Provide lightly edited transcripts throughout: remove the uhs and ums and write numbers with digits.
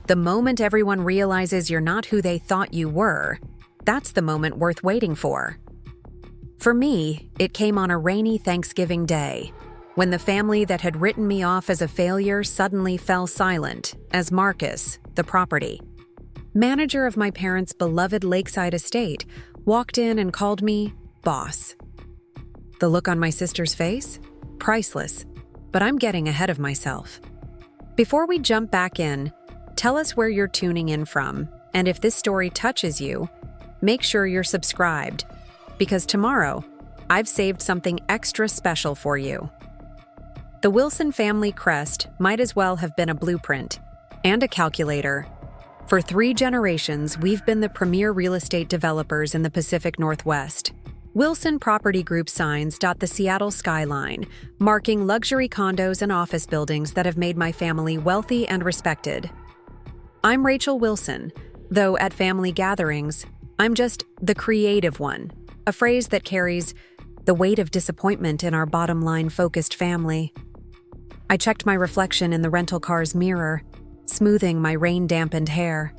The moment everyone realizes you're not who they thought you were, that's the moment worth waiting for. For me, it came on a rainy Thanksgiving day, when the family that had written me off as a failure suddenly fell silent as Marcus, the property manager of my parents' beloved lakeside estate, walked in and called me boss. The look on my sister's face? Priceless, but I'm getting ahead of myself. Before we jump back in, tell us where you're tuning in from, and if this story touches you, make sure you're subscribed, because tomorrow, I've saved something extra special for you. The Wilson family crest might as well have been a blueprint and a calculator. For 3 generations, we've been the premier real estate developers in the Pacific Northwest. Wilson Property Group signs dot the Seattle skyline, marking luxury condos and office buildings that have made my family wealthy and respected. I'm Rachel Wilson, though at family gatherings, I'm just the creative one, a phrase that carries the weight of disappointment in our bottom-line focused family. I checked my reflection in the rental car's mirror, smoothing my rain-dampened hair.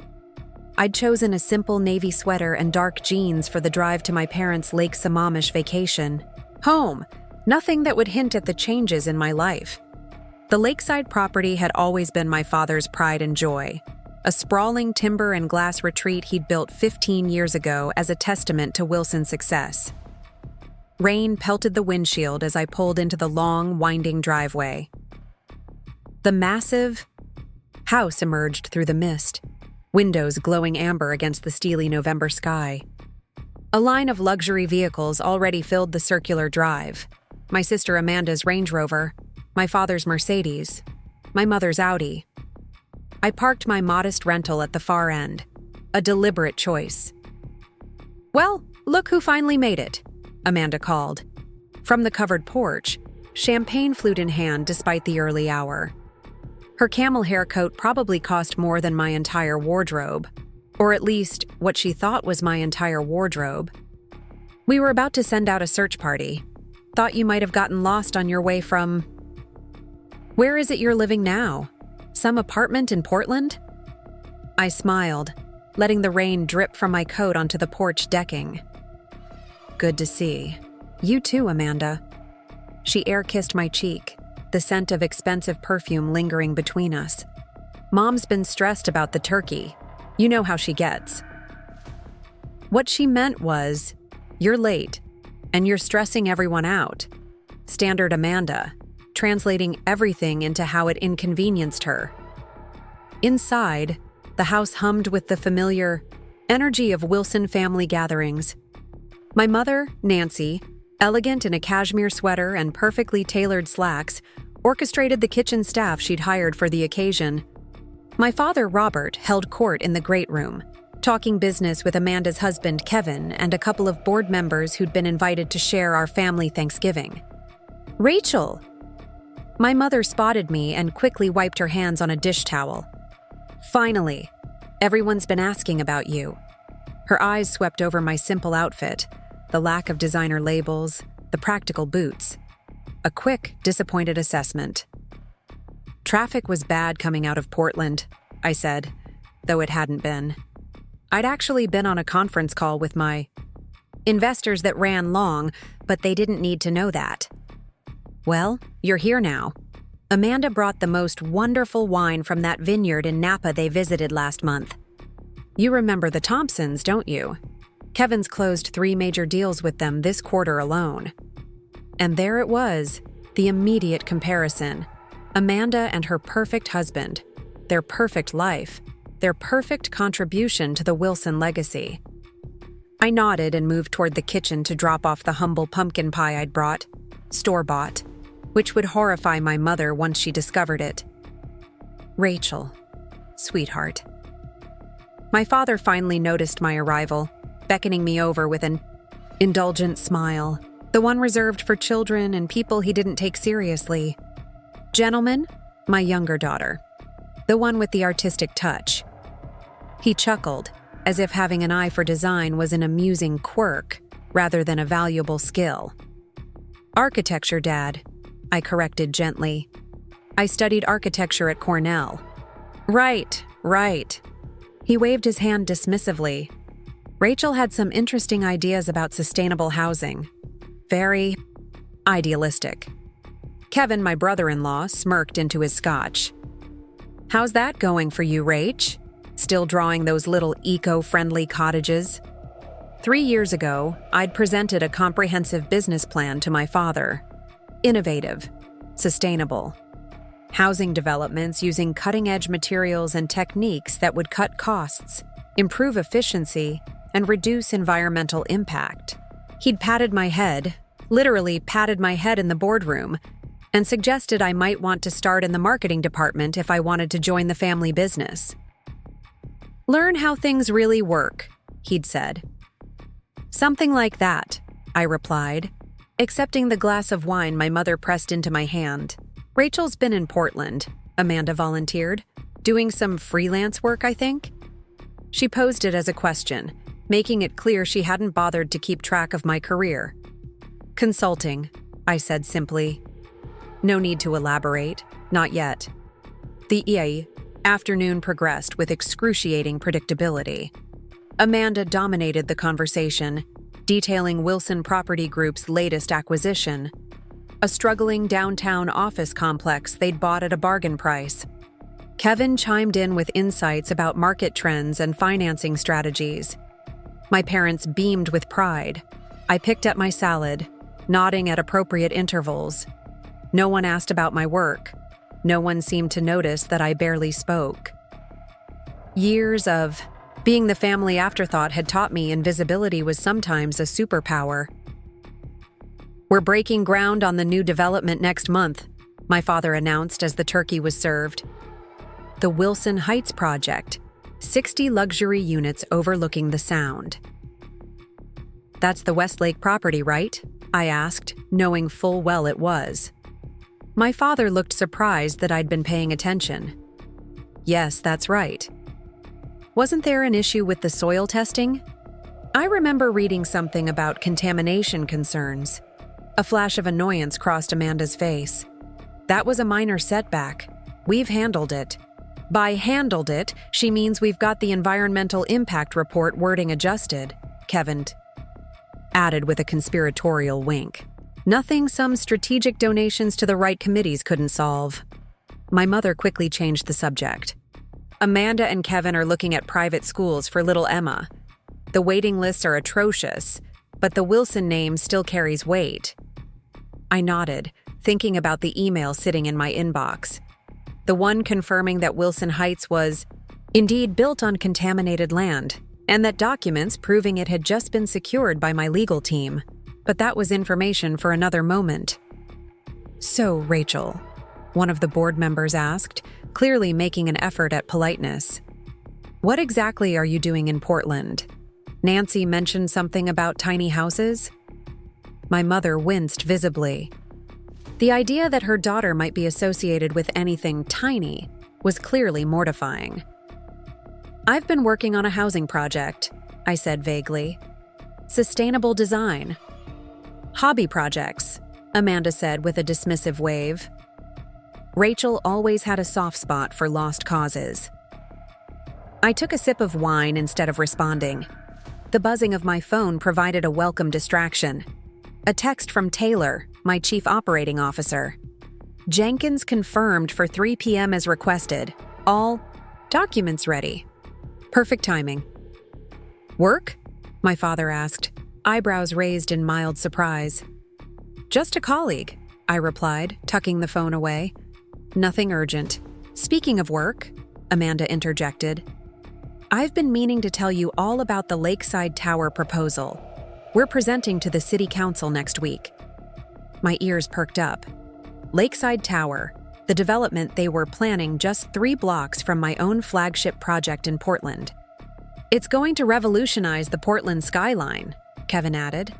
I'd chosen a simple navy sweater and dark jeans for the drive to my parents' Lake Sammamish vacation. Home, nothing that would hint at the changes in my life. The lakeside property had always been my father's pride and joy, a sprawling timber and glass retreat he'd built 15 years ago as a testament to Wilson's success. Rain pelted the windshield as I pulled into the long, winding driveway. The massive house emerged through the mist, windows glowing amber against the steely November sky. A line of luxury vehicles already filled the circular drive. My sister Amanda's Range Rover, my father's Mercedes, my mother's Audi. I parked my modest rental at the far end, a deliberate choice. "Well, look who finally made it," Amanda called. From the covered porch, champagne flute in hand despite the early hour. Her camel hair coat probably cost more than my entire wardrobe, or at least what she thought was my entire wardrobe. "We were about to send out a search party. Thought you might have gotten lost on your way from... Where is it you're living now? Some apartment in Portland?" I smiled, letting the rain drip from my coat onto the porch decking. "Good to see. You too, Amanda." She air-kissed my cheek, the scent of expensive perfume lingering between us. "Mom's been stressed about the turkey. You know how she gets." What she meant was, "You're late, and you're stressing everyone out." Standard Amanda, translating everything into how it inconvenienced her. Inside, the house hummed with the familiar energy of Wilson family gatherings. My mother, Nancy, elegant in a cashmere sweater and perfectly tailored slacks, orchestrated the kitchen staff she'd hired for the occasion. My father, Robert, held court in the great room, talking business with Amanda's husband, Kevin, and a couple of board members who'd been invited to share our family Thanksgiving. "Rachel!" My mother spotted me and quickly wiped her hands on a dish towel. "Finally, everyone's been asking about you." Her eyes swept over my simple outfit, the lack of designer labels, the practical boots. A quick, disappointed assessment. "Traffic was bad coming out of Portland," I said, though it hadn't been. I'd actually been on a conference call with my investors that ran long, but they didn't need to know that. "Well, you're here now." Amanda brought the most wonderful wine from that vineyard in Napa they visited last month. "You remember the Thompsons, don't you? Kevin's closed 3 major deals with them this quarter alone." And there it was, the immediate comparison. Amanda and her perfect husband, their perfect life, their perfect contribution to the Wilson legacy. I nodded and moved toward the kitchen to drop off the humble pumpkin pie I'd brought, store-bought, which would horrify my mother once she discovered it. "Rachel, sweetheart." My father finally noticed my arrival, beckoning me over with an indulgent smile, the one reserved for children and people he didn't take seriously. "Gentlemen, my younger daughter, the one with the artistic touch." He chuckled, as if having an eye for design was an amusing quirk rather than a valuable skill. "Architecture, Dad," I corrected gently. "I studied architecture at Cornell." "Right, right. He waved his hand dismissively. Rachel had some interesting ideas about sustainable housing. Very idealistic. Kevin, my brother-in-law, smirked into his scotch. How's that going for you, Rach? Still drawing those little eco-friendly cottages? 3 years ago, I'd presented a comprehensive business plan to my father. Innovative, sustainable. Housing developments using cutting-edge materials and techniques that would cut costs, improve efficiency, and reduce environmental impact. He'd patted my head, literally patted my head in the boardroom, and suggested I might want to start in the marketing department if I wanted to join the family business. Learn how things really work, he'd said. Something like that, I replied, accepting the glass of wine my mother pressed into my hand. Rachel's been in Portland, Amanda volunteered, doing some freelance work, I think. She posed it as a question, making it clear she hadn't bothered to keep track of my career. Consulting, I said simply. No need to elaborate, not yet. The afternoon progressed with excruciating predictability. Amanda dominated the conversation, detailing Wilson Property Group's latest acquisition, a struggling downtown office complex they'd bought at a bargain price. Kevin chimed in with insights about market trends and financing strategies. My parents beamed with pride. I picked at my salad, nodding at appropriate intervals. No one asked about my work. No one seemed to notice that I barely spoke. Years of being the family afterthought had taught me invisibility was sometimes a superpower. We're breaking ground on the new development next month, my father announced as the turkey was served. The Wilson Heights project, 60 luxury units overlooking the Sound. That's the Westlake property, right? I asked, knowing full well it was. My father looked surprised that I'd been paying attention. Yes, that's right. Wasn't there an issue with the soil testing? I remember reading something about contamination concerns. A flash of annoyance crossed Amanda's face. That was a minor setback. We've handled it. By handled it, she means we've got the environmental impact report wording adjusted, Kevin added with a conspiratorial wink. Nothing some strategic donations to the right committees couldn't solve. My mother quickly changed the subject. Amanda and Kevin are looking at private schools for little Emma. The waiting lists are atrocious, but the Wilson name still carries weight. I nodded, thinking about the email sitting in my inbox. The one confirming that Wilson Heights was indeed built on contaminated land, and that documents proving it had just been secured by my legal team. But that was information for another moment. So, Rachel, one of the board members asked, clearly making an effort at politeness. What exactly are you doing in Portland? Nancy mentioned something about tiny houses? My mother winced visibly. The idea that her daughter might be associated with anything tiny was clearly mortifying. I've been working on a housing project, I said vaguely. Sustainable design. Hobby projects, Amanda said with a dismissive wave. Rachel always had a soft spot for lost causes. I took a sip of wine instead of responding. The buzzing of my phone provided a welcome distraction. A text from Taylor, my chief operating officer. Jenkins confirmed for 3 p.m. as requested. All documents ready. Perfect timing. Work? My father asked, eyebrows raised in mild surprise. Just a colleague, I replied, tucking the phone away. Nothing urgent. Speaking of work, Amanda interjected, I've been meaning to tell you all about the Lakeside Tower proposal. We're presenting to the City Council next week. My ears perked up. Lakeside Tower, the development they were planning just 3 blocks from my own flagship project in Portland. It's going to revolutionize the Portland skyline, Kevin added.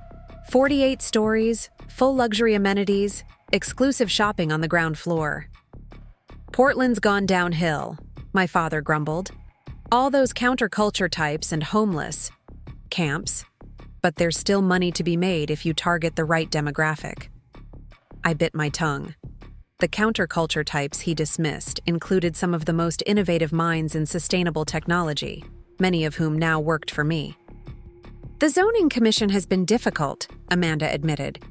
48 stories, full luxury amenities, exclusive shopping on the ground floor. Portland's gone downhill, my father grumbled. All those counterculture types and homeless camps, but there's still money to be made if you target the right demographic. I bit my tongue. The counterculture types he dismissed included some of the most innovative minds in sustainable technology, many of whom now worked for me. The zoning commission has been difficult, Amanda admitted.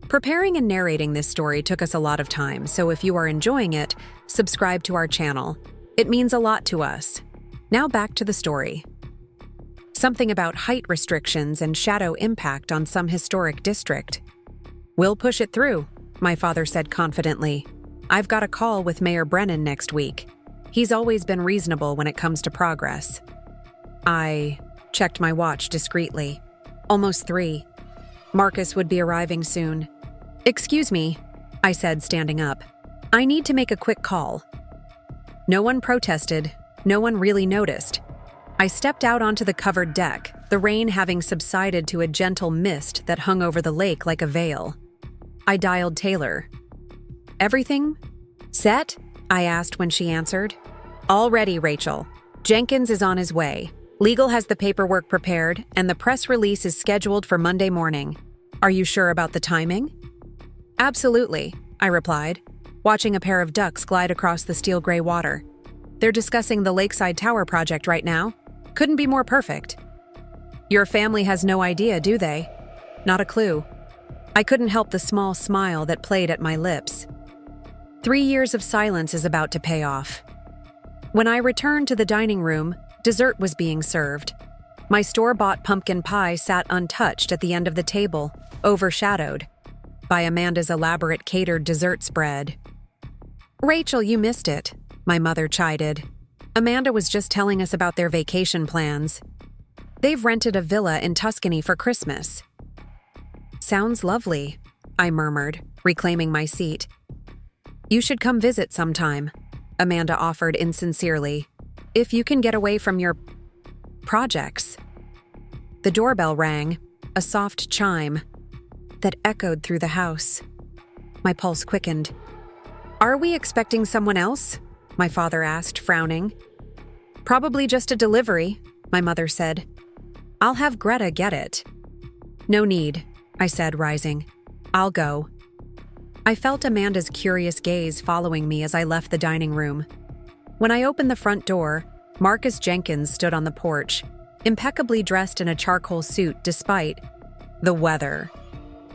Preparing and narrating this story took us a lot of time, so if you are enjoying it, subscribe to our channel. It means a lot to us. Now back to the story. Something about height restrictions and shadow impact on some historic district. We'll push it through, my father said confidently. I've got a call with Mayor Brennan next week. He's always been reasonable when it comes to progress. I checked my watch discreetly. Almost 3. Marcus would be arriving soon. Excuse me, I said, standing up. I need to make a quick call. No one protested. No one really noticed. I stepped out onto the covered deck, the rain having subsided to a gentle mist that hung over the lake like a veil. I dialed Taylor. Everything set? I asked when she answered. All ready, Rachel. Jenkins is on his way. Legal has the paperwork prepared, and the press release is scheduled for Monday morning. Are you sure about the timing? Absolutely, I replied, watching a pair of ducks glide across the steel gray water. They're discussing the Lakeside Tower project right now. Couldn't be more perfect. Your family has no idea, do they? Not a clue. I couldn't help the small smile that played at my lips. 3 years of silence is about to pay off. When I returned to the dining room, dessert was being served. My store-bought pumpkin pie sat untouched at the end of the table, overshadowed by Amanda's elaborate catered dessert spread. Rachel, you missed it, my mother chided. Amanda was just telling us about their vacation plans. They've rented a villa in Tuscany for Christmas. Sounds lovely, I murmured, reclaiming my seat. You should come visit sometime, Amanda offered insincerely. If you can get away from your projects. The doorbell rang, a soft chime that echoed through the house. My pulse quickened. Are we expecting someone else? My father asked, frowning. Probably just a delivery, my mother said. I'll have Greta get it. No need, I said, rising. I'll go. I felt Amanda's curious gaze following me as I left the dining room. When I opened the front door, Marcus Jenkins stood on the porch, impeccably dressed in a charcoal suit despite the weather.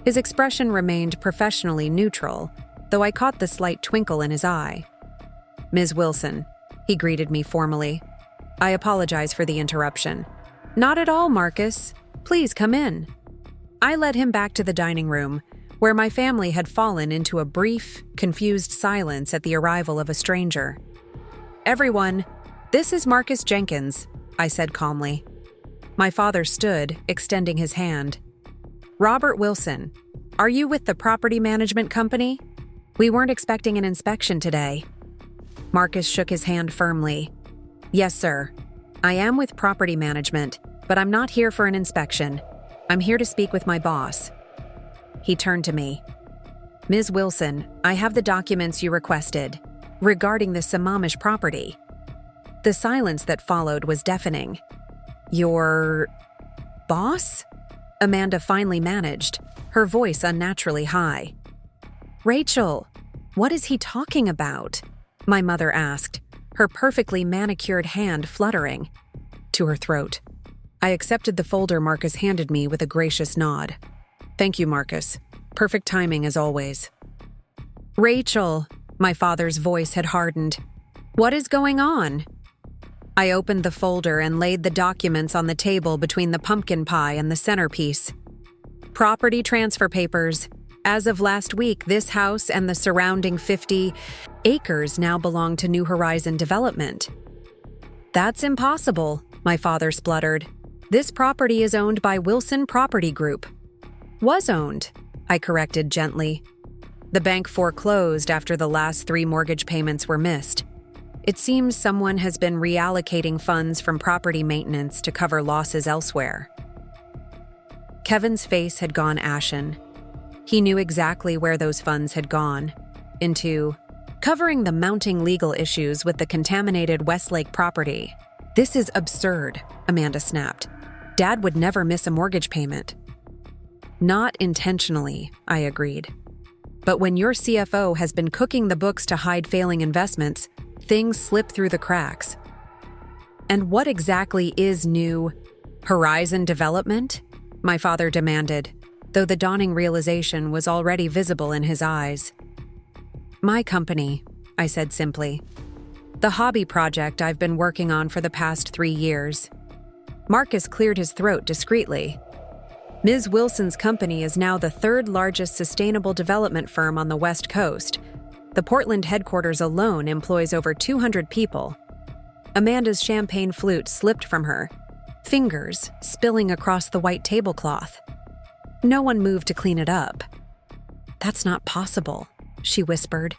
His expression remained professionally neutral, though I caught the slight twinkle in his eye. Ms. Wilson, he greeted me formally. I apologize for the interruption. Not at all, Marcus. Please come in. I led him back to the dining room, where my family had fallen into a brief, confused silence at the arrival of a stranger. Everyone, this is Marcus Jenkins, I said calmly. My father stood, extending his hand. Robert Wilson, are you with the property management company? We weren't expecting an inspection today. Marcus shook his hand firmly. Yes, sir. I am with property management, but I'm not here for an inspection. I'm here to speak with my boss. He turned to me. Ms. Wilson, I have the documents you requested regarding the Sammamish property. The silence that followed was deafening. Your boss? Amanda finally managed, her voice unnaturally high. Rachel, what is he talking about? My mother asked, her perfectly manicured hand fluttering to her throat. I accepted the folder Marcus handed me with a gracious nod. Thank you, Marcus. Perfect timing as always. Rachel, my father's voice had hardened. What is going on? I opened the folder and laid the documents on the table between the pumpkin pie and the centerpiece. Property transfer papers. As of last week, this house and the surrounding 50 acres now belong to New Horizon Development. That's impossible, my father spluttered. This property is owned by Wilson Property Group. Was owned, I corrected gently. The bank foreclosed after the last 3 mortgage payments were missed. It seems someone has been reallocating funds from property maintenance to cover losses elsewhere. Kevin's face had gone ashen. He knew exactly where those funds had gone. Into covering the mounting legal issues with the contaminated Westlake property. This is absurd, Amanda snapped. Dad would never miss a mortgage payment. Not intentionally, I agreed. But when your CFO has been cooking the books to hide failing investments, things slip through the cracks. And what exactly is new horizon development? My father demanded, though the dawning realization was already visible in his eyes. My company, I said simply. The hobby project I've been working on for the past 3 years. Marcus cleared his throat discreetly. Ms. Wilson's company is now the third largest sustainable development firm on the West Coast. The Portland headquarters alone employs over 200 people. Amanda's champagne flute slipped from her, fingers spilling across the white tablecloth. No one moved to clean it up. That's not possible, she whispered.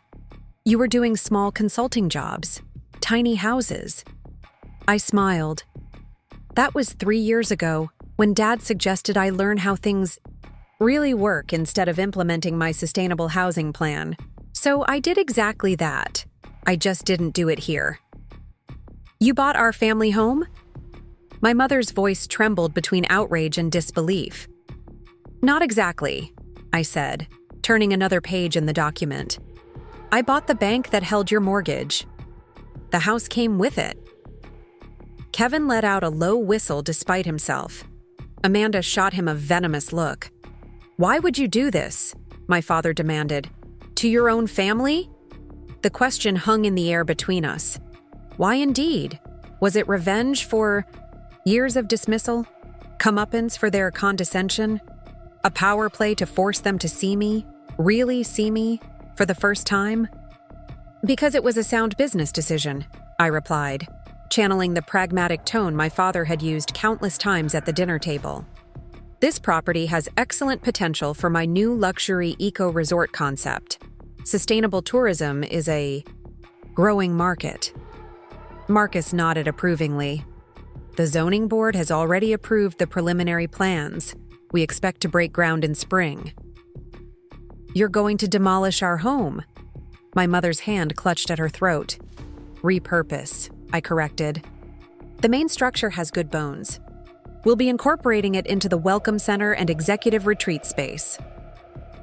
You were doing small consulting jobs, tiny houses. I smiled. That was 3 years ago, when Dad suggested I learn how things really work instead of implementing my sustainable housing plan. So I did exactly that. I just didn't do it here. You bought our family home? My mother's voice trembled between outrage and disbelief. Not exactly, I said, turning another page in the document. I bought the bank that held your mortgage. The house came with it. Kevin let out a low whistle despite himself. Amanda shot him a venomous look. Why would you do this? My father demanded. To your own family? The question hung in the air between us. Why indeed? Was it revenge for years of dismissal? Comeuppance for their condescension? A power play to force them to see me, really see me, for the first time? Because it was a sound business decision, I replied, channeling the pragmatic tone my father had used countless times at the dinner table. This property has excellent potential for my new luxury eco-resort concept. Sustainable tourism is a growing market. Marcus nodded approvingly. The zoning board has already approved the preliminary plans. We expect to break ground in spring. You're going to demolish our home. My mother's hand clutched at her throat. Repurpose, I corrected. The main structure has good bones. We'll be incorporating it into the welcome center and executive retreat space.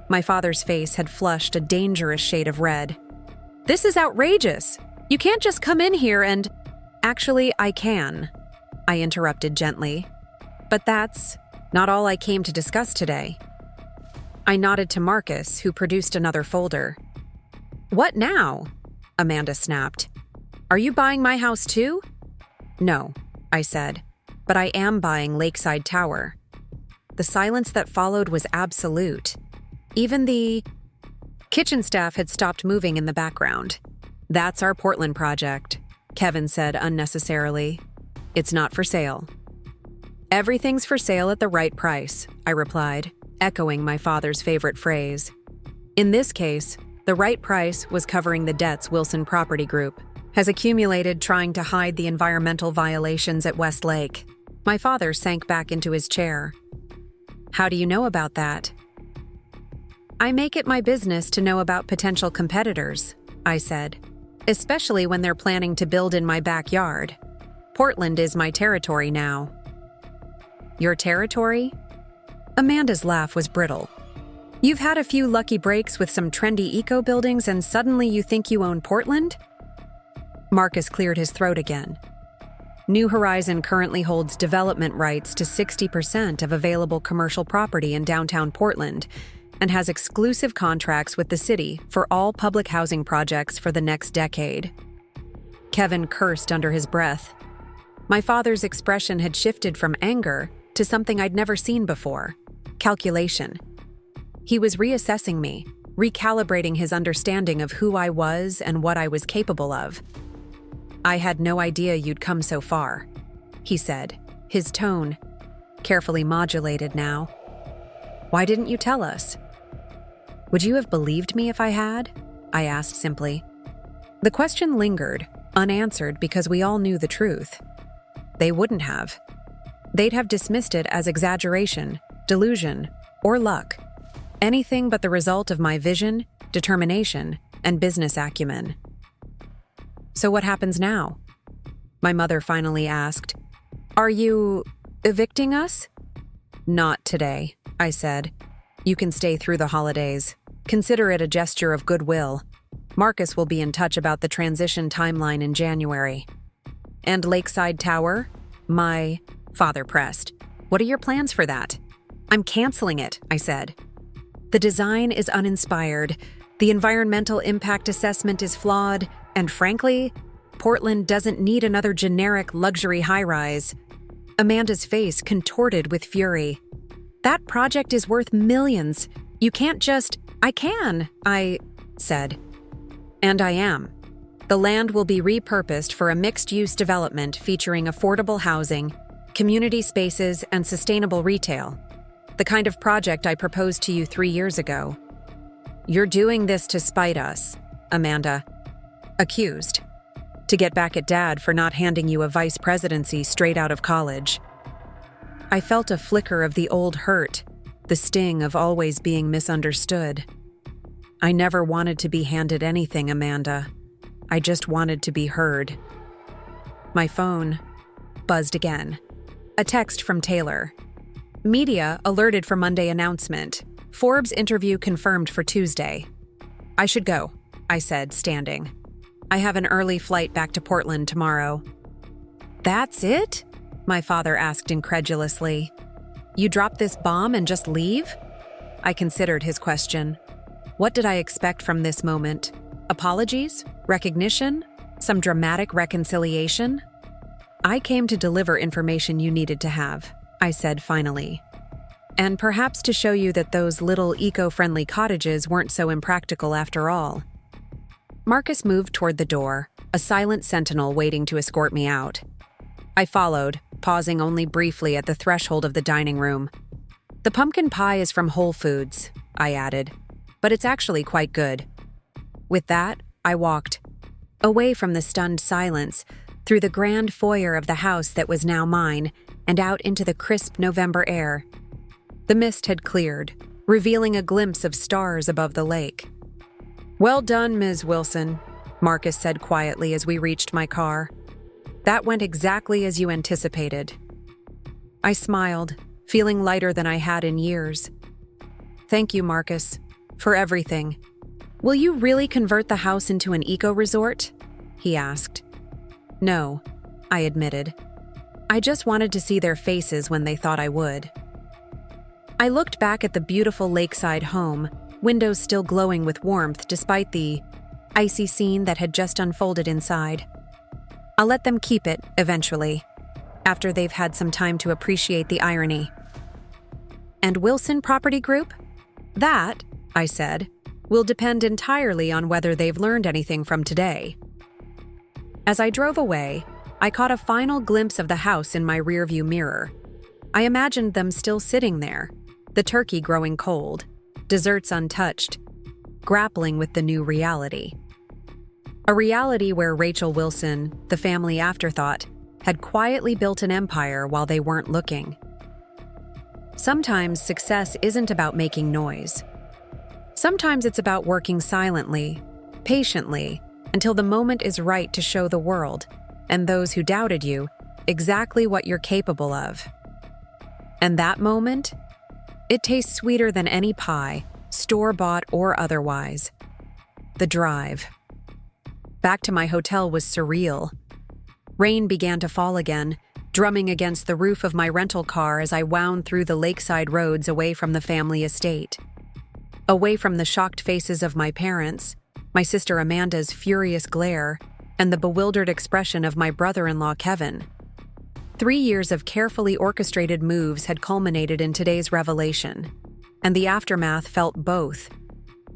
My father's face had flushed a dangerous shade of red. This is outrageous. You can't just come in here and… Actually, I can, I interrupted gently. But that's not all I came to discuss today. I nodded to Marcus, who produced another folder. What now? Amanda snapped. Are you buying my house too? No, I said, but I am buying Lakeside Tower. The silence that followed was absolute. Even the kitchen staff had stopped moving in the background. That's our Portland project, Kevin said unnecessarily. It's not for sale. Everything's for sale at the right price, I replied, echoing my father's favorite phrase. In this case, the right price was covering the debts Wilson Property Group has accumulated trying to hide the environmental violations at West Lake. My father sank back into his chair. How do you know about that? I make it my business to know about potential competitors, I said, especially when they're planning to build in my backyard. Portland is my territory now. Your territory? Amanda's laugh was brittle. You've had a few lucky breaks with some trendy eco buildings and suddenly you think you own Portland? Marcus cleared his throat again. New Horizon currently holds development rights to 60% of available commercial property in downtown Portland and has exclusive contracts with the city for all public housing projects for the next decade. Kevin cursed under his breath. My father's expression had shifted from anger to something I'd never seen before: calculation. He was reassessing me, recalibrating his understanding of who I was and what I was capable of. I had no idea you'd come so far, he said, his tone carefully modulated now. Why didn't you tell us? Would you have believed me if I had? I asked simply. The question lingered, unanswered because we all knew the truth. They wouldn't have. They'd have dismissed it as exaggeration, delusion, or luck. Anything but the result of my vision, determination, and business acumen. So what happens now? My mother finally asked. Are you evicting us? Not today, I said. You can stay through the holidays. Consider it a gesture of goodwill. Marcus will be in touch about the transition timeline in January. And Lakeside Tower? My father pressed. What are your plans for that? I'm canceling it, I said. The design is uninspired, the environmental impact assessment is flawed, and frankly, Portland doesn't need another generic luxury high-rise. Amanda's face contorted with fury. That project is worth millions. You can't just— I can, I said. And I am. The land will be repurposed for a mixed-use development featuring affordable housing, community spaces, and sustainable retail. The kind of project I proposed to you 3 years ago. You're doing this to spite us, Amanda accused. To get back at Dad for not handing you a vice presidency straight out of college. I felt a flicker of the old hurt, the sting of always being misunderstood. I never wanted to be handed anything, Amanda. I just wanted to be heard. My phone buzzed again. A text from Taylor. Media alerted for Monday announcement. Forbes interview confirmed for Tuesday. I should go, I said, standing. I have an early flight back to Portland tomorrow. That's it? My father asked incredulously. You drop this bomb and just leave? I considered his question. What did I expect from this moment? Apologies? Recognition? Some dramatic reconciliation? I came to deliver information you needed to have, I said finally. And perhaps to show you that those little eco-friendly cottages weren't so impractical after all. Marcus moved toward the door, a silent sentinel waiting to escort me out. I followed, pausing only briefly at the threshold of the dining room. The pumpkin pie is from Whole Foods, I added, but it's actually quite good. With that, I walked, away from the stunned silence, through the grand foyer of the house that was now mine, and out into the crisp November air. The mist had cleared, revealing a glimpse of stars above the lake. Well done, Ms. Wilson, Marcus said quietly as we reached my car. That went exactly as you anticipated. I smiled, feeling lighter than I had in years. Thank you, Marcus, for everything. Will you really convert the house into an eco-resort? He asked. No, I admitted. I just wanted to see their faces when they thought I would. I looked back at the beautiful lakeside home, windows still glowing with warmth despite the icy scene that had just unfolded inside. I'll let them keep it, eventually, after they've had some time to appreciate the irony. And Wilson Property Group? That, I said, will depend entirely on whether they've learned anything from today. As I drove away, I caught a final glimpse of the house in my rearview mirror. I imagined them still sitting there, the turkey growing cold, desserts untouched, grappling with the new reality. A reality where Rachel Wilson, the family afterthought, had quietly built an empire while they weren't looking. Sometimes success isn't about making noise. Sometimes it's about working silently, patiently, until the moment is right to show the world, and those who doubted you, exactly what you're capable of. And that moment? It tastes sweeter than any pie, store-bought or otherwise. The drive back to my hotel was surreal. Rain began to fall again, drumming against the roof of my rental car as I wound through the lakeside roads away from the family estate. Away from the shocked faces of my parents, my sister Amanda's furious glare, and the bewildered expression of my brother-in-law Kevin. 3 years of carefully orchestrated moves had culminated in today's revelation, and the aftermath felt both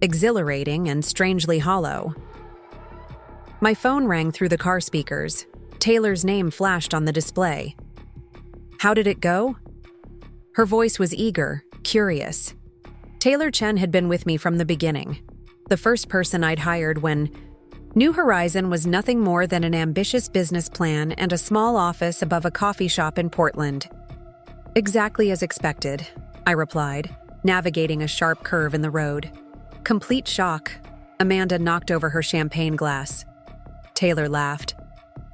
exhilarating and strangely hollow. My phone rang through the car speakers. Taylor's name flashed on the display. How did it go? Her voice was eager, curious. Taylor Chen had been with me from the beginning, the first person I'd hired when New Horizon was nothing more than an ambitious business plan and a small office above a coffee shop in Portland. Exactly as expected, I replied, navigating a sharp curve in the road. Complete shock. Amanda knocked over her champagne glass. Taylor laughed.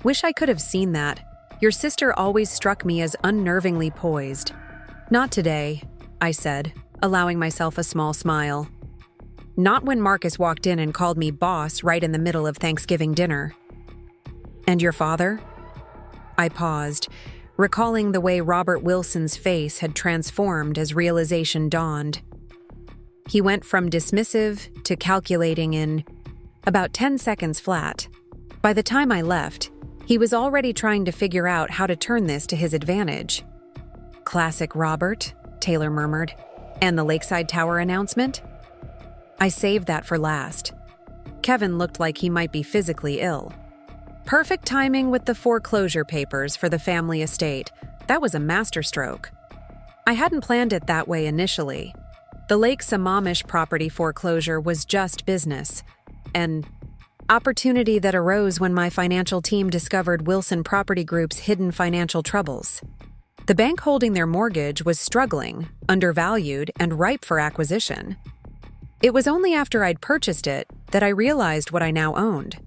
Wish I could have seen that. Your sister always struck me as unnervingly poised. Not today, I said, allowing myself a small smile. Not when Marcus walked in and called me boss right in the middle of Thanksgiving dinner. And your father? I paused, recalling the way Robert Wilson's face had transformed as realization dawned. He went from dismissive to calculating in about 10 seconds flat. By the time I left, he was already trying to figure out how to turn this to his advantage. Classic Robert, Taylor murmured. And the Lakeside Tower announcement? I saved that for last. Kevin looked like he might be physically ill. Perfect timing with the foreclosure papers for the family estate. That was a masterstroke. I hadn't planned it that way initially. The Lake Sammamish property foreclosure was just business, an opportunity that arose when my financial team discovered Wilson Property Group's hidden financial troubles. The bank holding their mortgage was struggling, undervalued, and ripe for acquisition. It was only after I'd purchased it that I realized what I now owned.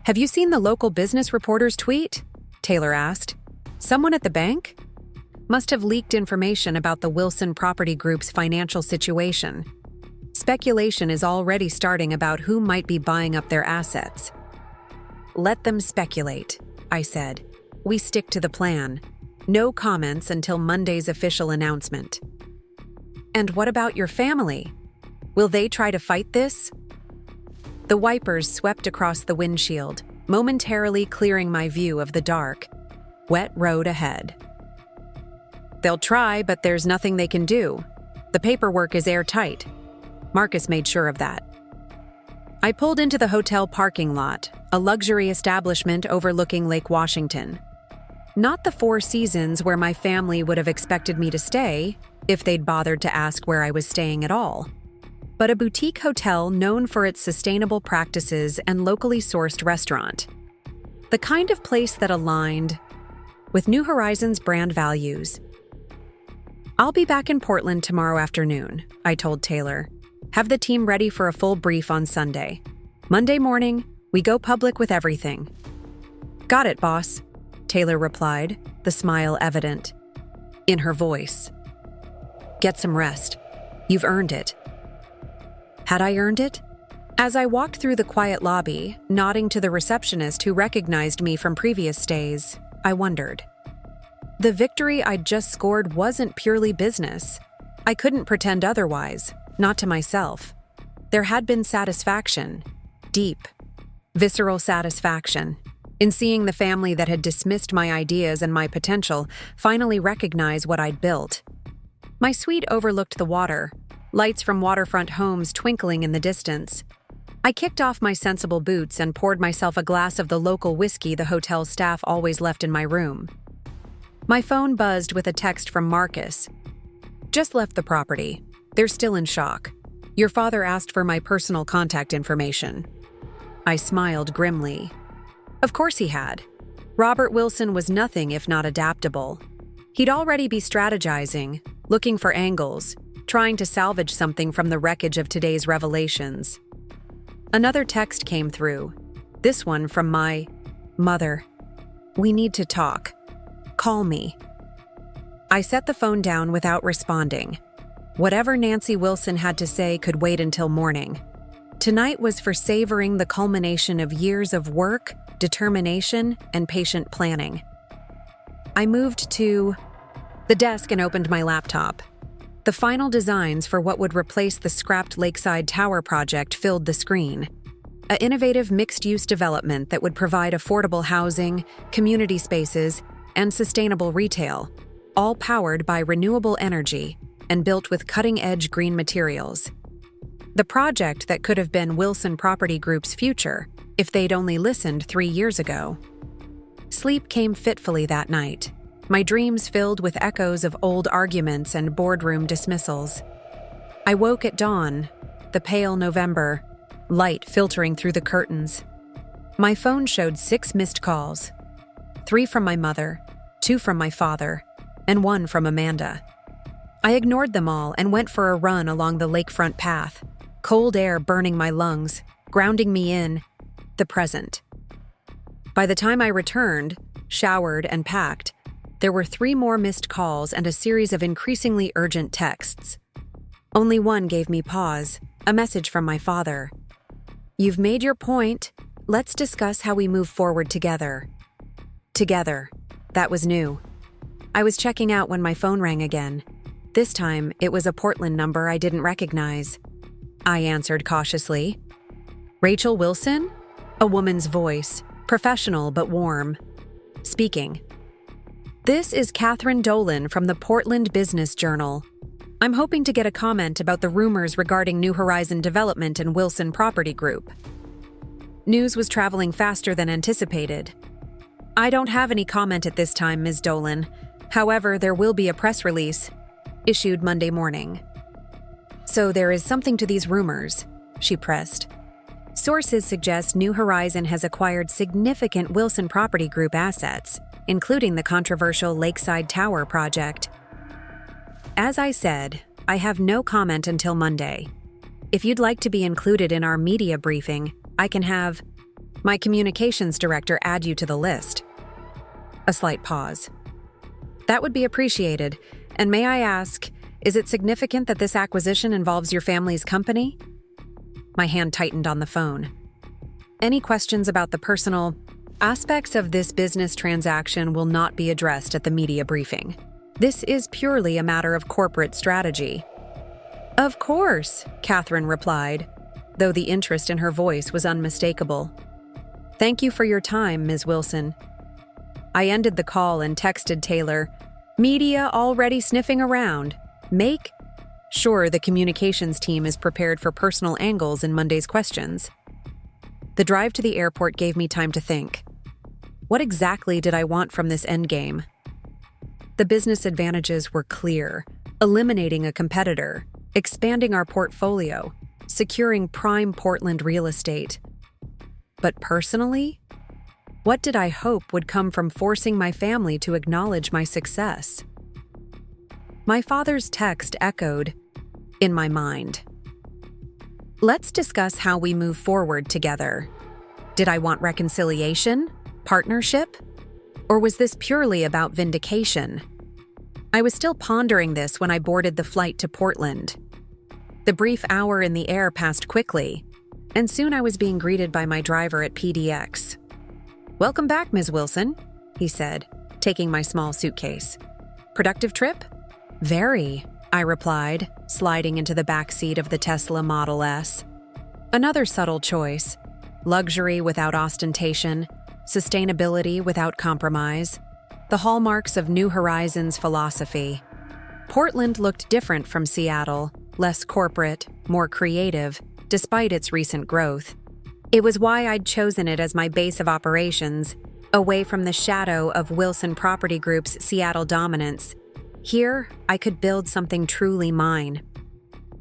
"Have you seen the local business reporter's tweet?" Taylor asked. "Someone at the bank must have leaked information about the Wilson Property Group's financial situation. Speculation is already starting about who might be buying up their assets." "Let them speculate," I said. "We stick to the plan. No comments until Monday's official announcement." "And what about your family? Will they try to fight this?" The wipers swept across the windshield, momentarily clearing my view of the dark, wet road ahead. "They'll try, but there's nothing they can do. The paperwork is airtight." Marcus made sure of that. I pulled into the hotel parking lot, a luxury establishment overlooking Lake Washington. Not the Four Seasons where my family would have expected me to stay, if they'd bothered to ask where I was staying at all, but a boutique hotel known for its sustainable practices and locally sourced restaurant. The kind of place that aligned with New Horizons' brand values. "I'll be back in Portland tomorrow afternoon," I told Taylor. "Have the team ready for a full brief on Sunday. Monday morning, we go public with everything." "Got it, boss," Taylor replied, the smile evident in her voice. "Get some rest. You've earned it." Had I earned it? As I walked through the quiet lobby, nodding to the receptionist who recognized me from previous stays, I wondered. The victory I'd just scored wasn't purely business. I couldn't pretend otherwise, not to myself. There had been satisfaction, deep, visceral satisfaction, in seeing the family that had dismissed my ideas and my potential finally recognize what I'd built. My suite overlooked the water, lights from waterfront homes twinkling in the distance. I kicked off my sensible boots and poured myself a glass of the local whiskey the hotel staff always left in my room. My phone buzzed with a text from Marcus. "Just left the property. They're still in shock. Your father asked for my personal contact information." I smiled grimly. Of course he had. Robert Wilson was nothing if not adaptable. He'd already be strategizing, looking for angles, trying to salvage something from the wreckage of today's revelations. Another text came through, this one from my mother. "We need to talk. Call me." I set the phone down without responding. Whatever Nancy Wilson had to say could wait until morning. Tonight was for savoring the culmination of years of work, determination, and patient planning. I moved to the desk and opened my laptop. The final designs for what would replace the scrapped Lakeside Tower project filled the screen. An innovative mixed-use development that would provide affordable housing, community spaces, and sustainable retail, all powered by renewable energy and built with cutting-edge green materials. The project that could have been Wilson Property Group's future if they'd only listened 3 years ago. Sleep came fitfully that night, my dreams filled with echoes of old arguments and boardroom dismissals. I woke at dawn, the pale November light filtering through the curtains. My phone showed 6 missed calls, 3 from my mother, 2 from my father, and 1 from Amanda. I ignored them all and went for a run along the lakefront path, cold air burning my lungs, grounding me in the present. By the time I returned, showered and packed, there were 3 more missed calls and a series of increasingly urgent texts. Only one gave me pause, A message from my father. "You've made your point. Let's discuss how we move forward together." Together. That was new. I was checking out when my phone rang again. This time, it was a Portland number I didn't recognize. I answered cautiously. "Rachel Wilson?" A woman's voice, professional but warm. Speaking. "This is Catherine Dolan from the Portland Business Journal. I'm hoping to get a comment about the rumors regarding New Horizon Development and Wilson Property Group." News was traveling faster than anticipated. "I don't have any comment at this time, Ms. Dolan. However, there will be a press release issued Monday morning." "So there is something to these rumors," she pressed. "Sources suggest New Horizon has acquired significant Wilson Property Group assets, including the controversial Lakeside Tower project." As I said, I have no comment until Monday. If you'd like to be included in our media briefing, I can have my communications director add you to the list. A slight pause. "That would be appreciated. And may I ask, is it significant that this acquisition involves your family's company?" My hand tightened on the phone. "Any questions about the personal aspects of this business transaction will not be addressed at the media briefing. This is purely a matter of corporate strategy." "Of course," Catherine replied, though the interest in her voice was unmistakable. "Thank you for your time, Ms. Wilson." I ended the call and texted Taylor, "Media already sniffing around. Make sure the communications team is prepared for personal angles in Monday's questions." The drive to the airport gave me time to think. What exactly did I want from this endgame? The business advantages were clear: eliminating a competitor, expanding our portfolio, securing prime Portland real estate. But personally, what did I hope would come from forcing my family to acknowledge my success? My father's text echoed in my mind. "Let's discuss how we move forward together." Did I want reconciliation? Partnership? Or was this purely about vindication? I was still pondering this when I boarded the flight to Portland. The brief hour in the air passed quickly, and soon I was being greeted by my driver at PDX. "Welcome back, Ms. Wilson," he said, taking my small suitcase. "Productive trip?" "Very," I replied, sliding into the back seat of the Tesla Model S. Another subtle choice: luxury without ostentation, sustainability without compromise, the hallmarks of New Horizons philosophy. Portland looked different from Seattle, less corporate, more creative, despite its recent growth. It was why I'd chosen it as my base of operations, away from the shadow of Wilson Property Group's Seattle dominance. Here, I could build something truly mine.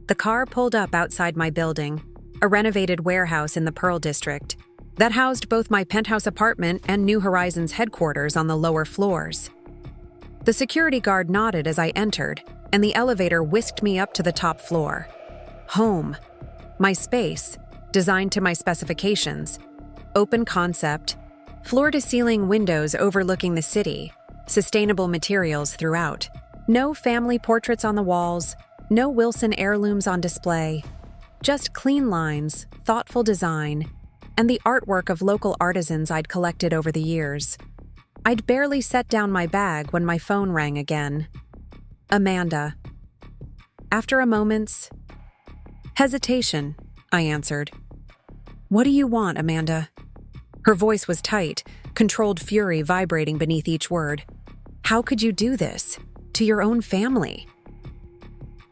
The car pulled up outside my building, a renovated warehouse in the Pearl District, that housed both my penthouse apartment and New Horizons headquarters on the lower floors. The security guard nodded as I entered, and the elevator whisked me up to the top floor. Home. My space, designed to my specifications. Open concept, floor-to-ceiling windows overlooking the city, sustainable materials throughout. No family portraits on the walls, no Wilson heirlooms on display. Just clean lines, thoughtful design, and the artwork of local artisans I'd collected over the years. I'd barely set down my bag when my phone rang again. Amanda. After a moment's hesitation, I answered. "What do you want, Amanda?" Her voice was tight, controlled fury vibrating beneath each word. "How could you do this? To your own family?"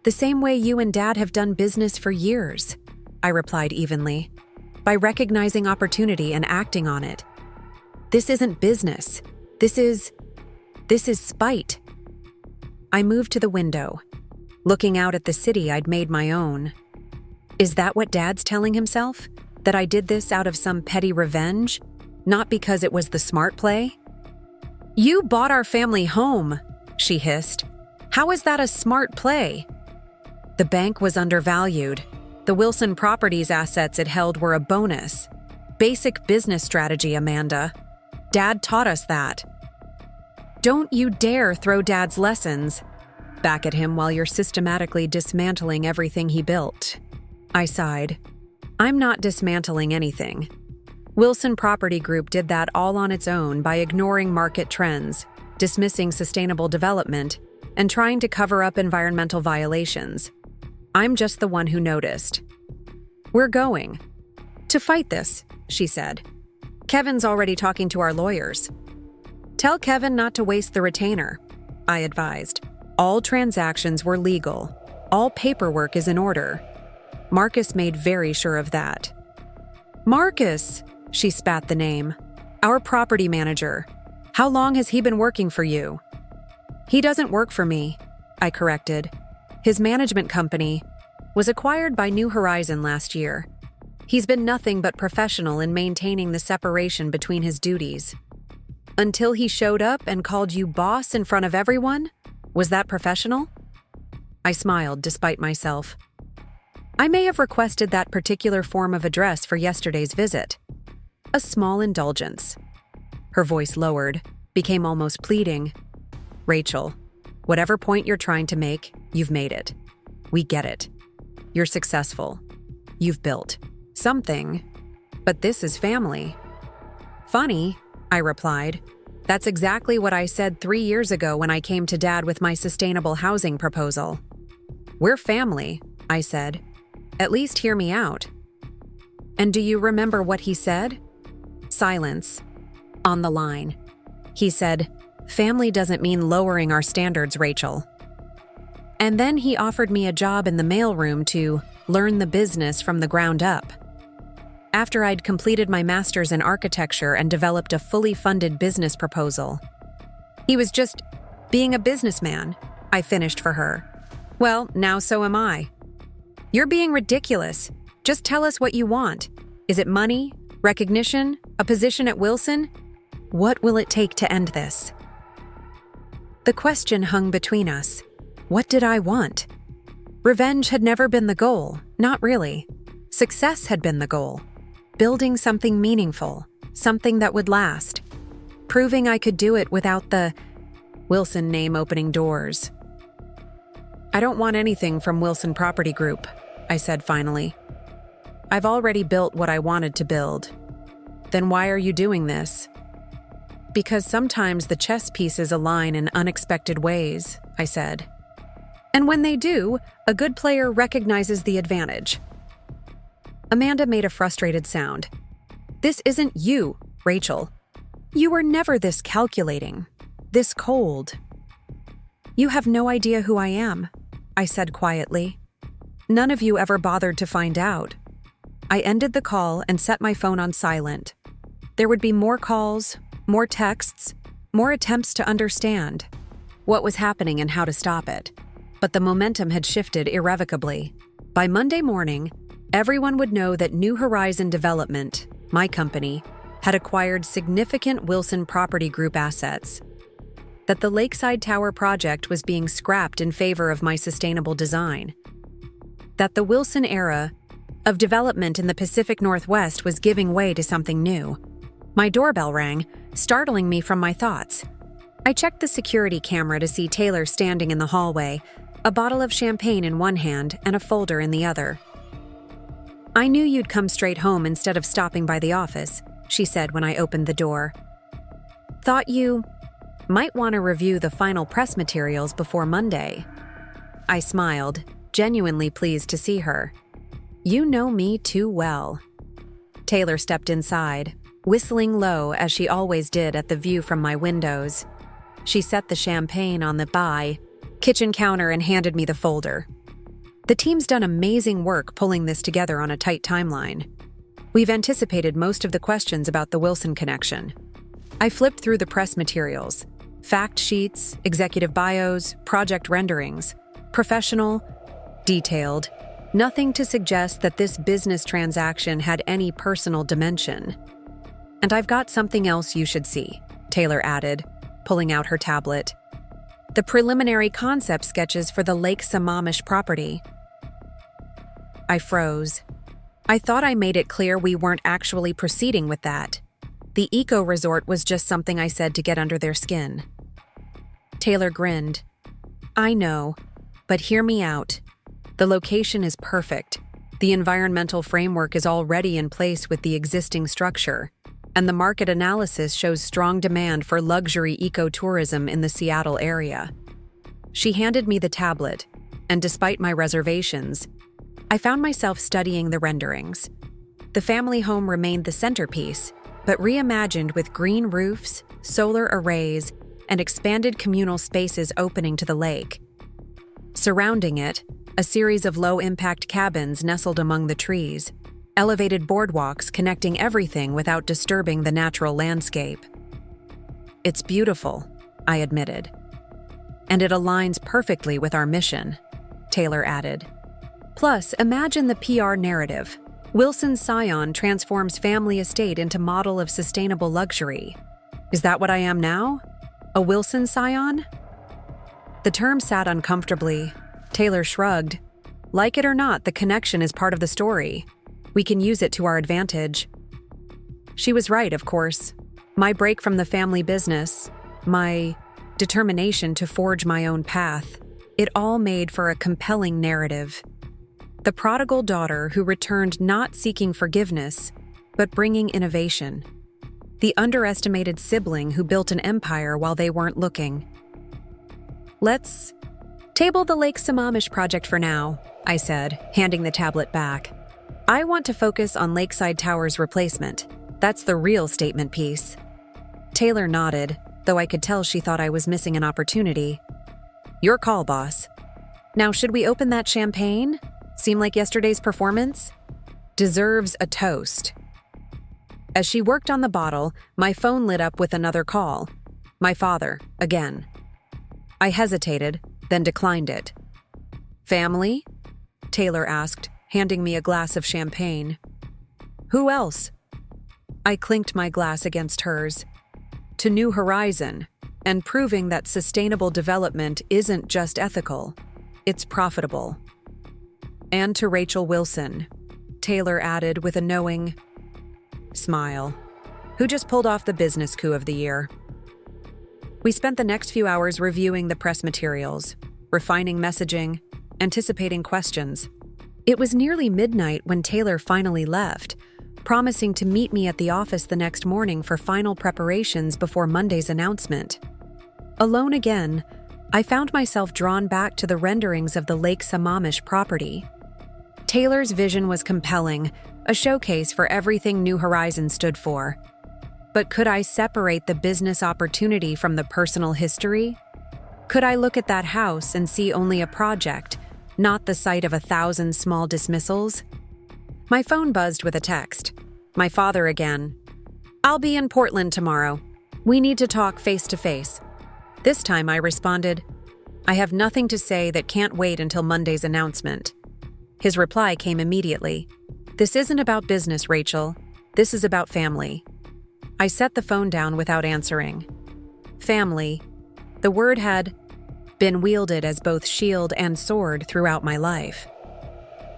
"The same way you and Dad have done business for years," I replied evenly. "By recognizing opportunity and acting on it. This isn't business. This is spite." I moved to the window, looking out at the city I'd made my own. Is that what Dad's telling himself? That I did this out of some petty revenge? Not because it was the smart play? "You bought our family home," she hissed. "How is that a smart play?" The bank was undervalued. The Wilson Properties assets it held were a bonus. Basic business strategy, Amanda. Dad taught us that. Don't you dare throw Dad's lessons back at him while you're systematically dismantling everything he built. I sighed. I'm not dismantling anything. Wilson Property Group did that all on its own by ignoring market trends, dismissing sustainable development, and trying to cover up environmental violations. I'm just the one who noticed. We're going to fight this, she said. Kevin's already talking to our lawyers. Tell Kevin not to waste the retainer, I advised. All transactions were legal. All paperwork is in order. Marcus made very sure of that. Marcus, she spat the name. Our property manager. How long has he been working for you? He doesn't work for me, I corrected. His management company was acquired by New Horizon last year. He's been nothing but professional in maintaining the separation between his duties. Until he showed up and called you boss in front of everyone? Was that professional? I smiled despite myself. I may have requested that particular form of address for yesterday's visit. A small indulgence. Her voice lowered, became almost pleading. Rachel, whatever point you're trying to make, you've made it. We get it. You're successful. You've built something, but this is family. Funny, I replied. That's exactly what I said 3 years ago when I came to Dad with my sustainable housing proposal. We're family, I said. At least hear me out. And do you remember what he said? Silence. On the line. He said, family doesn't mean lowering our standards, Rachel. And then he offered me a job in the mailroom to learn the business from the ground up. After I'd completed my master's in architecture and developed a fully funded business proposal. He was just being a businessman, I finished for her. Well, now so am I. You're being ridiculous. Just tell us what you want. Is it money, recognition, a position at Wilson? What will it take to end this? The question hung between us. What did I want? Revenge had never been the goal, not really. Success had been the goal. Building something meaningful, something that would last. Proving I could do it without the Wilson name opening doors. I don't want anything from Wilson Property Group, I said finally. I've already built what I wanted to build. Then why are you doing this? Because sometimes the chess pieces align in unexpected ways, I said. And when they do, a good player recognizes the advantage. Amanda made a frustrated sound. This isn't you, Rachel. You were never this calculating, this cold. You have no idea who I am, I said quietly. None of you ever bothered to find out. I ended the call and set my phone on silent. There would be more calls, more texts, more attempts to understand what was happening and how to stop it. But the momentum had shifted irrevocably. By Monday morning, everyone would know that New Horizon Development, my company, had acquired significant Wilson Property Group assets. That the Lakeside Tower project was being scrapped in favor of my sustainable design. That the Wilson era of development in the Pacific Northwest was giving way to something new. My doorbell rang, startling me from my thoughts. I checked the security camera to see Taylor standing in the hallway, a bottle of champagne in one hand and a folder in the other. I knew you'd come straight home instead of stopping by the office, she said when I opened the door. Thought you might want to review the final press materials before Monday. I smiled, genuinely pleased to see her. You know me too well. Taylor stepped inside, whistling low as she always did at the view from my windows. She set the champagne on the kitchen counter and handed me the folder. The team's done amazing work pulling this together on a tight timeline. We've anticipated most of the questions about the Wilson connection. I flipped through the press materials. Fact sheets, executive bios, project renderings. Professional, detailed. Nothing to suggest that this business transaction had any personal dimension. And I've got something else you should see, Taylor added, pulling out her tablet. The preliminary concept sketches for the Lake Sammamish property. I froze. I thought I made it clear we weren't actually proceeding with that. The eco-resort was just something I said to get under their skin. Taylor grinned. I know, but hear me out. The location is perfect. The environmental framework is already in place with the existing structure, and the market analysis shows strong demand for luxury ecotourism in the Seattle area. She handed me the tablet, and despite my reservations, I found myself studying the renderings. The family home remained the centerpiece, but reimagined with green roofs, solar arrays, and expanded communal spaces opening to the lake. Surrounding it, a series of low-impact cabins nestled among the trees, elevated boardwalks connecting everything without disturbing the natural landscape. "It's beautiful," I admitted. "And it aligns perfectly with our mission," Taylor added. "Plus, imagine the PR narrative. Wilson Scion transforms family estate into model of sustainable luxury. Is that what I am now? A Wilson Scion?" The term sat uncomfortably. Taylor shrugged. "Like it or not, the connection is part of the story. We can use it to our advantage." She was right, of course. My break from the family business, my determination to forge my own path, it all made for a compelling narrative. The prodigal daughter who returned not seeking forgiveness, but bringing innovation. The underestimated sibling who built an empire while they weren't looking. "Let's table the Lake Sammamish project for now," I said, handing the tablet back. "I want to focus on Lakeside Tower's replacement. That's the real statement piece." Taylor nodded, though I could tell she thought I was missing an opportunity. "Your call, boss. Now, should we open that champagne? Seem like yesterday's performance deserves a toast." As she worked on the bottle, my phone lit up with another call. My father, again. I hesitated, then declined it. "Family?" Taylor asked, handing me a glass of champagne. "Who else?" I clinked my glass against hers. "To New Horizon, and proving that sustainable development isn't just ethical, it's profitable. And to Rachel Wilson," Taylor added with a knowing smile, "who just pulled off the business coup of the year." We spent the next few hours reviewing the press materials, refining messaging, anticipating questions. It was nearly midnight when Taylor finally left, promising to meet me at the office the next morning for final preparations before Monday's announcement. Alone again, I found myself drawn back to the renderings of the Lake Sammamish property. Taylor's vision was compelling, a showcase for everything New Horizon stood for. But could I separate the business opportunity from the personal history? Could I look at that house and see only a project, not the site of 1,000 small dismissals? My phone buzzed with a text. My father again. "I'll be in Portland tomorrow. We need to talk face to face." This time I responded, "I have nothing to say that can't wait until Monday's announcement." His reply came immediately. "This isn't about business, Rachel. This is about family." I set the phone down without answering. Family. The word had been wielded as both shield and sword throughout my life.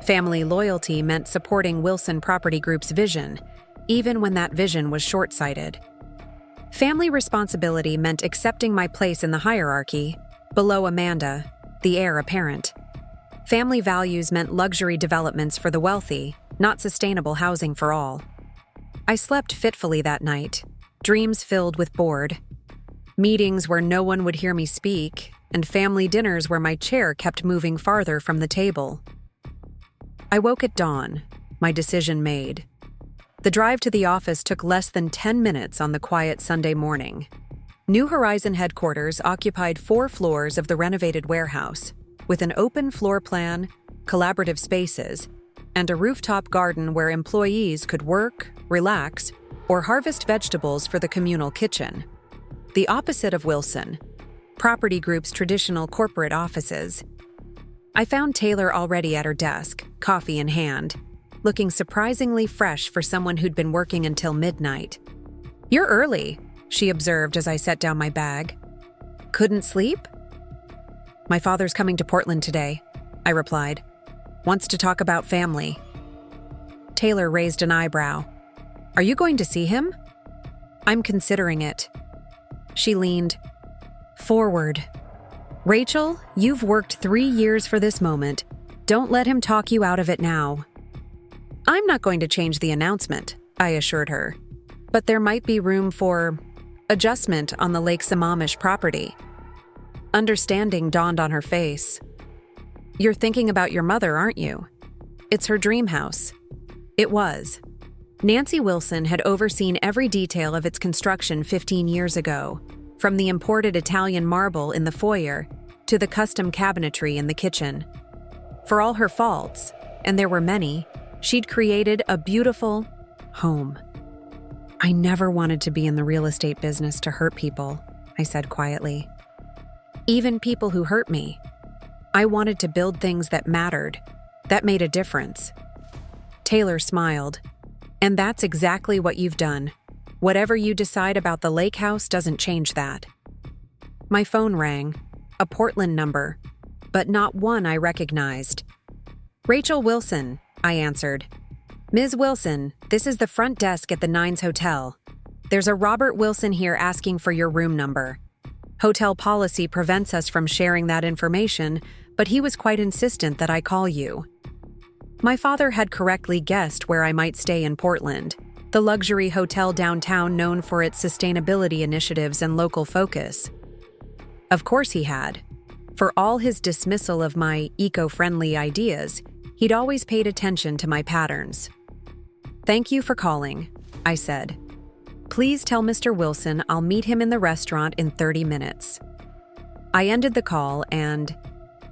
Family loyalty meant supporting Wilson Property Group's vision, even when that vision was short-sighted. Family responsibility meant accepting my place in the hierarchy, below Amanda, the heir apparent. Family values meant luxury developments for the wealthy, not sustainable housing for all. I slept fitfully that night, dreams filled with bored. Meetings where no one would hear me speak, and family dinners where my chair kept moving farther from the table. I woke at dawn, my decision made. The drive to the office took less than 10 minutes on the quiet Sunday morning. New Horizon headquarters occupied 4 floors of the renovated warehouse, with an open floor plan, collaborative spaces, and a rooftop garden where employees could work, relax, or harvest vegetables for the communal kitchen. The opposite of Wilson, Property Group's traditional corporate offices. I found Taylor already at her desk, coffee in hand, looking surprisingly fresh for someone who'd been working until midnight. "You're early," she observed as I set down my bag. "Couldn't sleep?" "My father's coming to Portland today," I replied. "Wants to talk about family." Taylor raised an eyebrow. "Are you going to see him?" "I'm considering it." She leaned forward. "Rachel, you've worked 3 years for this moment. Don't let him talk you out of it now." I'm not going to change the announcement, I assured her. But there might be room for adjustment on the Lake Sammamish property. Understanding dawned on her face. You're thinking about your mother, aren't you? It's her dream house. It was. Nancy Wilson had overseen every detail of its construction 15 years ago, from the imported Italian marble in the foyer to the custom cabinetry in the kitchen. For all her faults, and there were many, she'd created a beautiful home. I never wanted to be in the real estate business to hurt people, I said quietly. Even people who hurt me. I wanted to build things that mattered, that made a difference. Taylor smiled. And that's exactly what you've done. Whatever you decide about the lake house doesn't change that. My phone rang, a Portland number, but not one I recognized. Rachel Wilson, I answered. Ms. Wilson, this is the front desk at the Nines Hotel. There's a Robert Wilson here asking for your room number. Hotel policy prevents us from sharing that information, but he was quite insistent that I call you. My father had correctly guessed where I might stay in Portland, the luxury hotel downtown known for its sustainability initiatives and local focus. Of course he had. For all his dismissal of my eco-friendly ideas, he'd always paid attention to my patterns. Thank you for calling, I said. Please tell Mr. Wilson I'll meet him in the restaurant in 30 minutes. I ended the call and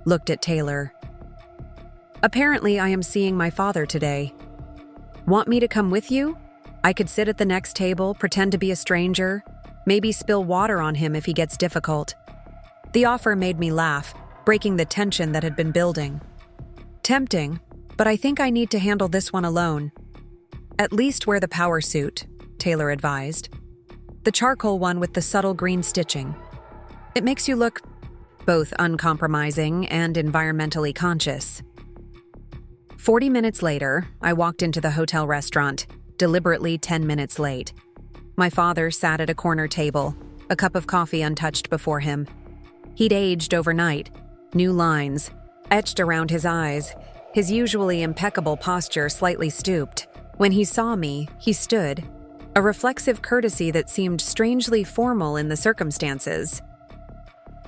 looked at Taylor. Apparently, I am seeing my father today. Want me to come with you? I could sit at the next table, pretend to be a stranger, maybe spill water on him if he gets difficult. The offer made me laugh, breaking the tension that had been building. Tempting, but I think I need to handle this one alone. At least wear the power suit, Taylor advised. The charcoal one with the subtle green stitching. It makes you look both uncompromising and environmentally conscious. 40 minutes later, I walked into the hotel restaurant, deliberately 10 minutes late. My father sat at a corner table, a cup of coffee untouched before him. He'd aged overnight, new lines, etched around his eyes, his usually impeccable posture slightly stooped. When he saw me, he stood, a reflexive courtesy that seemed strangely formal in the circumstances.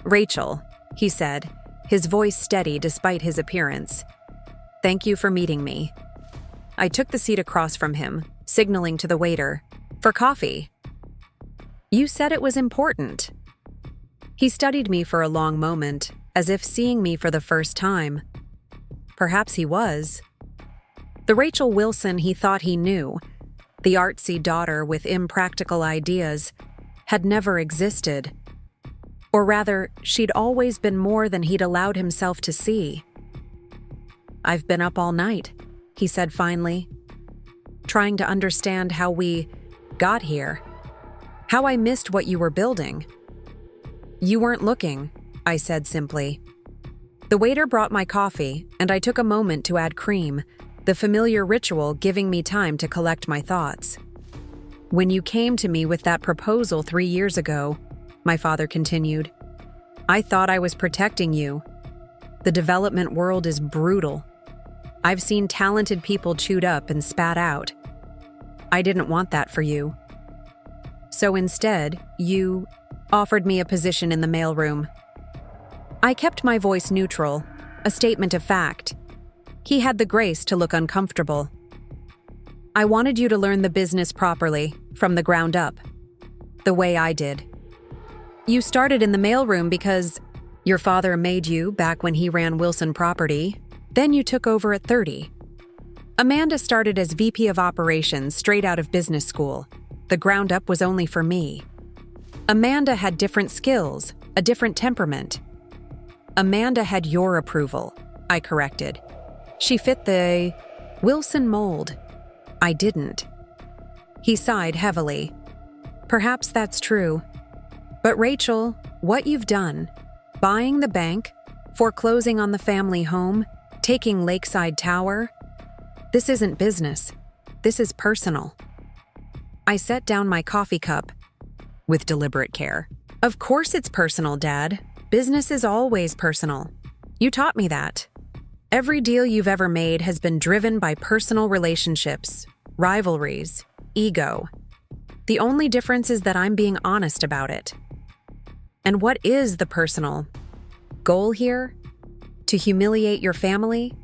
Rachel, he said, his voice steady despite his appearance. Thank you for meeting me. I took the seat across from him, signaling to the waiter, for coffee. You said it was important. He studied me for a long moment, as if seeing me for the first time. Perhaps he was. The Rachel Wilson he thought he knew, the artsy daughter with impractical ideas, had never existed. Or rather, she'd always been more than he'd allowed himself to see. I've been up all night, he said finally, trying to understand how we got here, how I missed what you were building. You weren't looking, I said simply. The waiter brought my coffee, and I took a moment to add cream, the familiar ritual giving me time to collect my thoughts. When you came to me with that proposal 3 years ago, my father continued, I thought I was protecting you. The development world is brutal. I've seen talented people chewed up and spat out. I didn't want that for you. So instead, you offered me a position in the mailroom. I kept my voice neutral, a statement of fact. He had the grace to look uncomfortable. I wanted you to learn the business properly, from the ground up, the way I did. You started in the mailroom because your father made you back when he ran Wilson Property. Then you took over at 30. Amanda started as VP of Operations straight out of business school. The ground up was only for me. Amanda had different skills, a different temperament. Amanda had your approval, I corrected. She fit the Wilson mold. I didn't. He sighed heavily. Perhaps that's true. But Rachel, what you've done, buying the bank, foreclosing on the family home, taking Lakeside Tower, this isn't business. This is personal. I set down my coffee cup with deliberate care. Of course it's personal, Dad. Business is always personal. You taught me that. Every deal you've ever made has been driven by personal relationships, rivalries, ego. The only difference is that I'm being honest about it. And what is the personal goal here? To humiliate your family?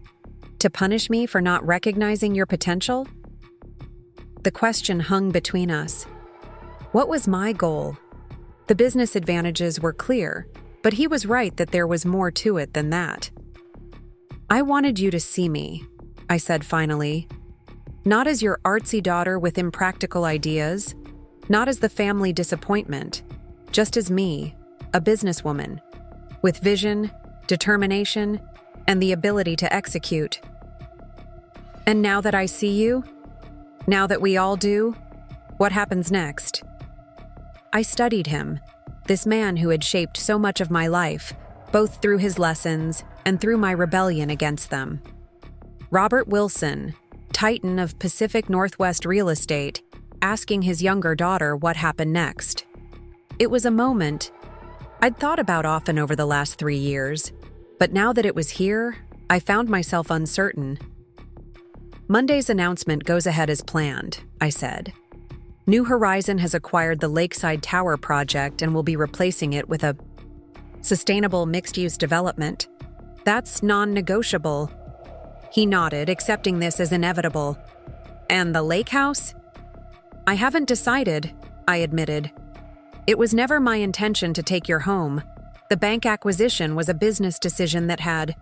To punish me for not recognizing your potential? The question hung between us. What was my goal? The business advantages were clear, but he was right that there was more to it than that. I wanted you to see me, I said finally. Not as your artsy daughter with impractical ideas, not as the family disappointment, just as me, a businesswoman, with vision, determination, and the ability to execute. And now that I see you, now that we all do, what happens next? I studied him, this man who had shaped so much of my life, both through his lessons and through my rebellion against them. Robert Wilson, titan of Pacific Northwest real estate, asking his younger daughter what happened next. It was a moment I'd thought about often over the last 3 years, but now that it was here, I found myself uncertain. Monday's announcement goes ahead as planned, I said. New Horizon has acquired the Lakeside Tower project and will be replacing it with a sustainable mixed-use development. That's non-negotiable. He nodded, accepting this as inevitable. And the lake house? I haven't decided, I admitted. It was never my intention to take your home. The bank acquisition was a business decision that had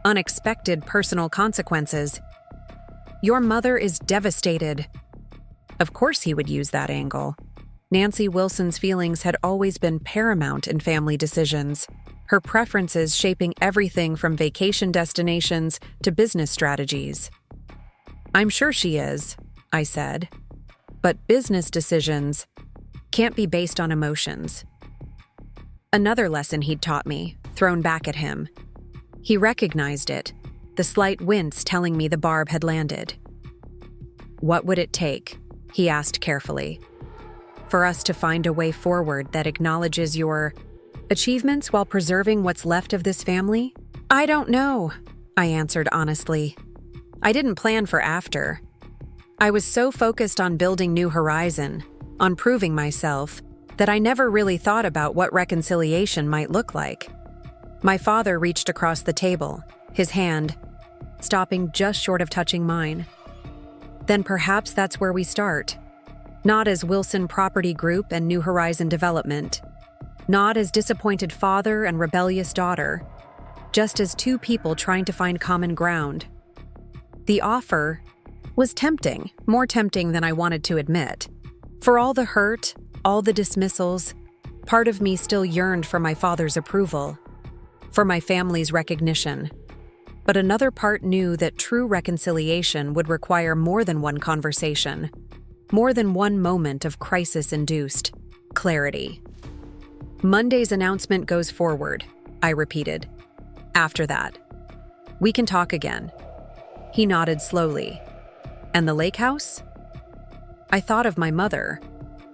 unexpected personal consequences. Your mother is devastated. Of course he would use that angle. Nancy Wilson's feelings had always been paramount in family decisions, her preferences shaping everything from vacation destinations to business strategies. I'm sure she is, I said. But business decisions can't be based on emotions. Another lesson he'd taught me, thrown back at him. He recognized it, the slight wince telling me the barb had landed. What would it take, he asked carefully, for us to find a way forward that acknowledges your achievements while preserving what's left of this family? I don't know, I answered honestly. I didn't plan for after. I was so focused on building New Horizon, on proving myself, that I never really thought about what reconciliation might look like. My father reached across the table, his hand stopping just short of touching mine. Then perhaps that's where we start. Not as Wilson Property Group and New Horizon Development. Not as disappointed father and rebellious daughter. Just as two people trying to find common ground. The offer was tempting, more tempting than I wanted to admit. For all the hurt, all the dismissals, part of me still yearned for my father's approval, for my family's recognition. But another part knew that true reconciliation would require more than one conversation, more than one moment of crisis-induced clarity. Monday's announcement goes forward, I repeated. After that, we can talk again. He nodded slowly. And the lake house? I thought of my mother,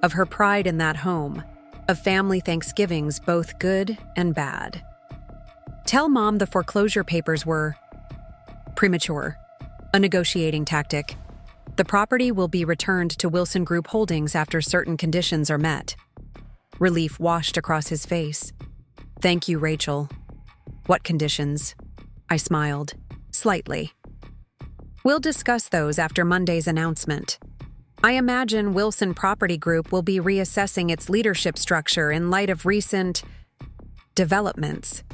of her pride in that home, of family Thanksgivings both good and bad. Tell Mom the foreclosure papers were premature, a negotiating tactic. The property will be returned to Wilson Group Holdings after certain conditions are met. Relief washed across his face. Thank you, Rachel. What conditions? I smiled, slightly. We'll discuss those after Monday's announcement. I imagine Wilson Property Group will be reassessing its leadership structure in light of recent developments.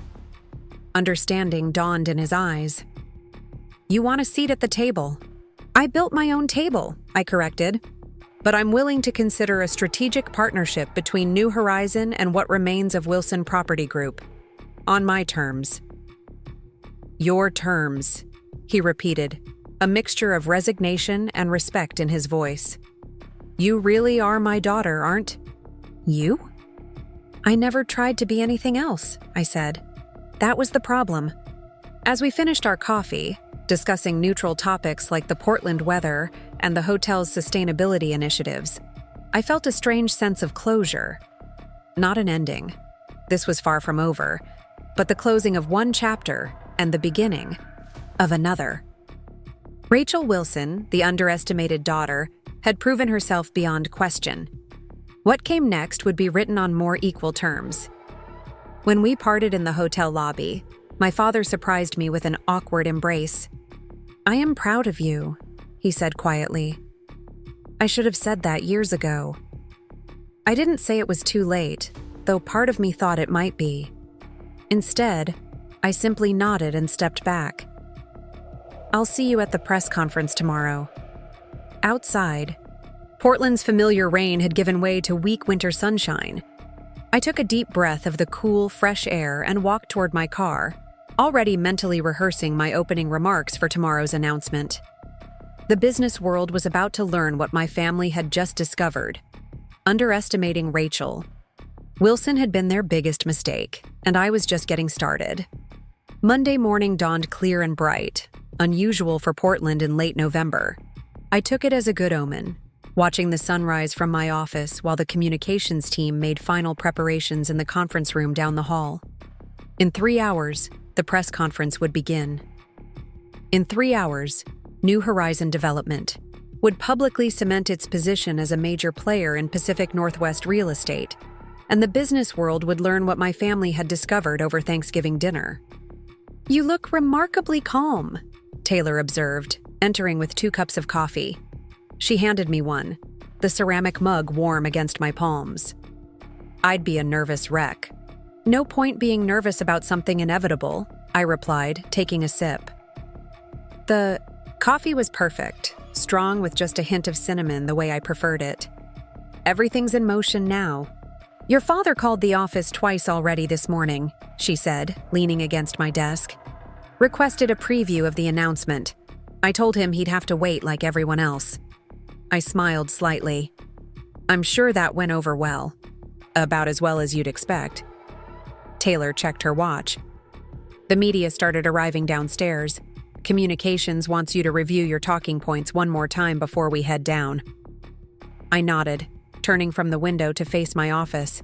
Understanding dawned in his eyes. You want a seat at the table? I built my own table, I corrected. But I'm willing to consider a strategic partnership between New Horizon and what remains of Wilson Property Group. On my terms. Your terms, he repeated, a mixture of resignation and respect in his voice. You really are my daughter, aren't you? I never tried to be anything else, I said. That was the problem. As we finished our coffee, discussing neutral topics like the Portland weather and the hotel's sustainability initiatives, I felt a strange sense of closure. Not an ending. This was far from over, but the closing of one chapter and the beginning of another. Rachel Wilson, the underestimated daughter, had proven herself beyond question. What came next would be written on more equal terms. When we parted in the hotel lobby, my father surprised me with an awkward embrace. "I am proud of you," he said quietly. "I should have said that years ago." I didn't say it was too late, though part of me thought it might be. Instead, I simply nodded and stepped back. "I'll see you at the press conference tomorrow." Outside, Portland's familiar rain had given way to weak winter sunshine. I took a deep breath of the cool, fresh air and walked toward my car, already mentally rehearsing my opening remarks for tomorrow's announcement. The business world was about to learn what my family had just discovered: underestimating Rachel. Wilson had been their biggest mistake, and I was just getting started. Monday morning dawned clear and bright, unusual for Portland in late November. I took it as a good omen, watching the sunrise from my office while the communications team made final preparations in the conference room down the hall. In 3 hours, the press conference would begin. In 3 hours, New Horizon Development would publicly cement its position as a major player in Pacific Northwest real estate, and the business world would learn what my family had discovered over Thanksgiving dinner. "You look remarkably calm," Taylor observed, entering with 2 cups of coffee. She handed me one, the ceramic mug warm against my palms. I'd be a nervous wreck. "No point being nervous about something inevitable," I replied, taking a sip. The coffee was perfect, strong with just a hint of cinnamon the way I preferred it. "Everything's in motion now." "Your father called the office twice already this morning," she said, leaning against my desk. "Requested a preview of the announcement. I told him he'd have to wait like everyone else." I smiled slightly. "I'm sure that went over well." "About as well as you'd expect." Taylor checked her watch. "The media started arriving downstairs. Communications wants you to review your talking points one more time before we head down." I nodded, turning from the window to face my office.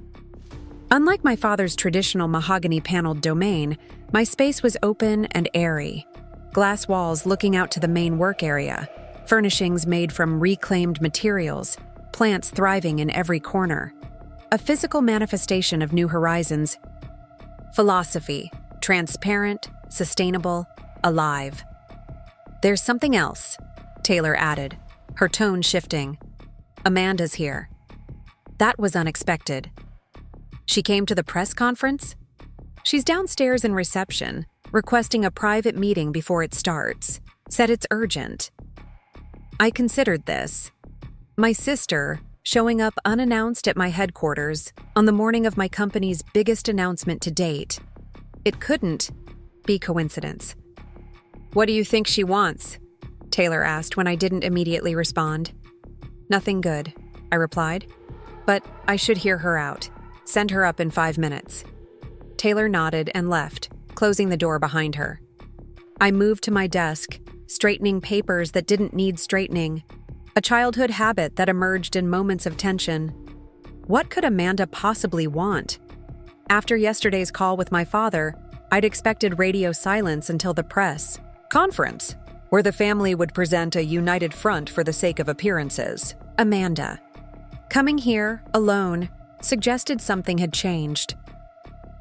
Unlike my father's traditional mahogany-paneled domain, my space was open and airy. Glass walls looking out to the main work area, furnishings made from reclaimed materials, plants thriving in every corner. A physical manifestation of New Horizons' philosophy: transparent, sustainable, alive. "There's something else," Taylor added, her tone shifting. "Amanda's here." That was unexpected. She came to the press conference? She's downstairs in reception, requesting a private meeting before it starts. Said it's urgent. I considered this. My sister showing up unannounced at my headquarters on the morning of my company's biggest announcement to date. It couldn't be coincidence. "What do you think she wants?" Taylor asked when I didn't immediately respond. "Nothing good," I replied. "But I should hear her out. Send her up in 5 minutes." Taylor nodded and left, closing the door behind her. I moved to my desk, straightening papers that didn't need straightening, a childhood habit that emerged in moments of tension. What could Amanda possibly want? After yesterday's call with my father, I'd expected radio silence until the press conference, where the family would present a united front for the sake of appearances. Amanda, coming here, alone, suggested something had changed.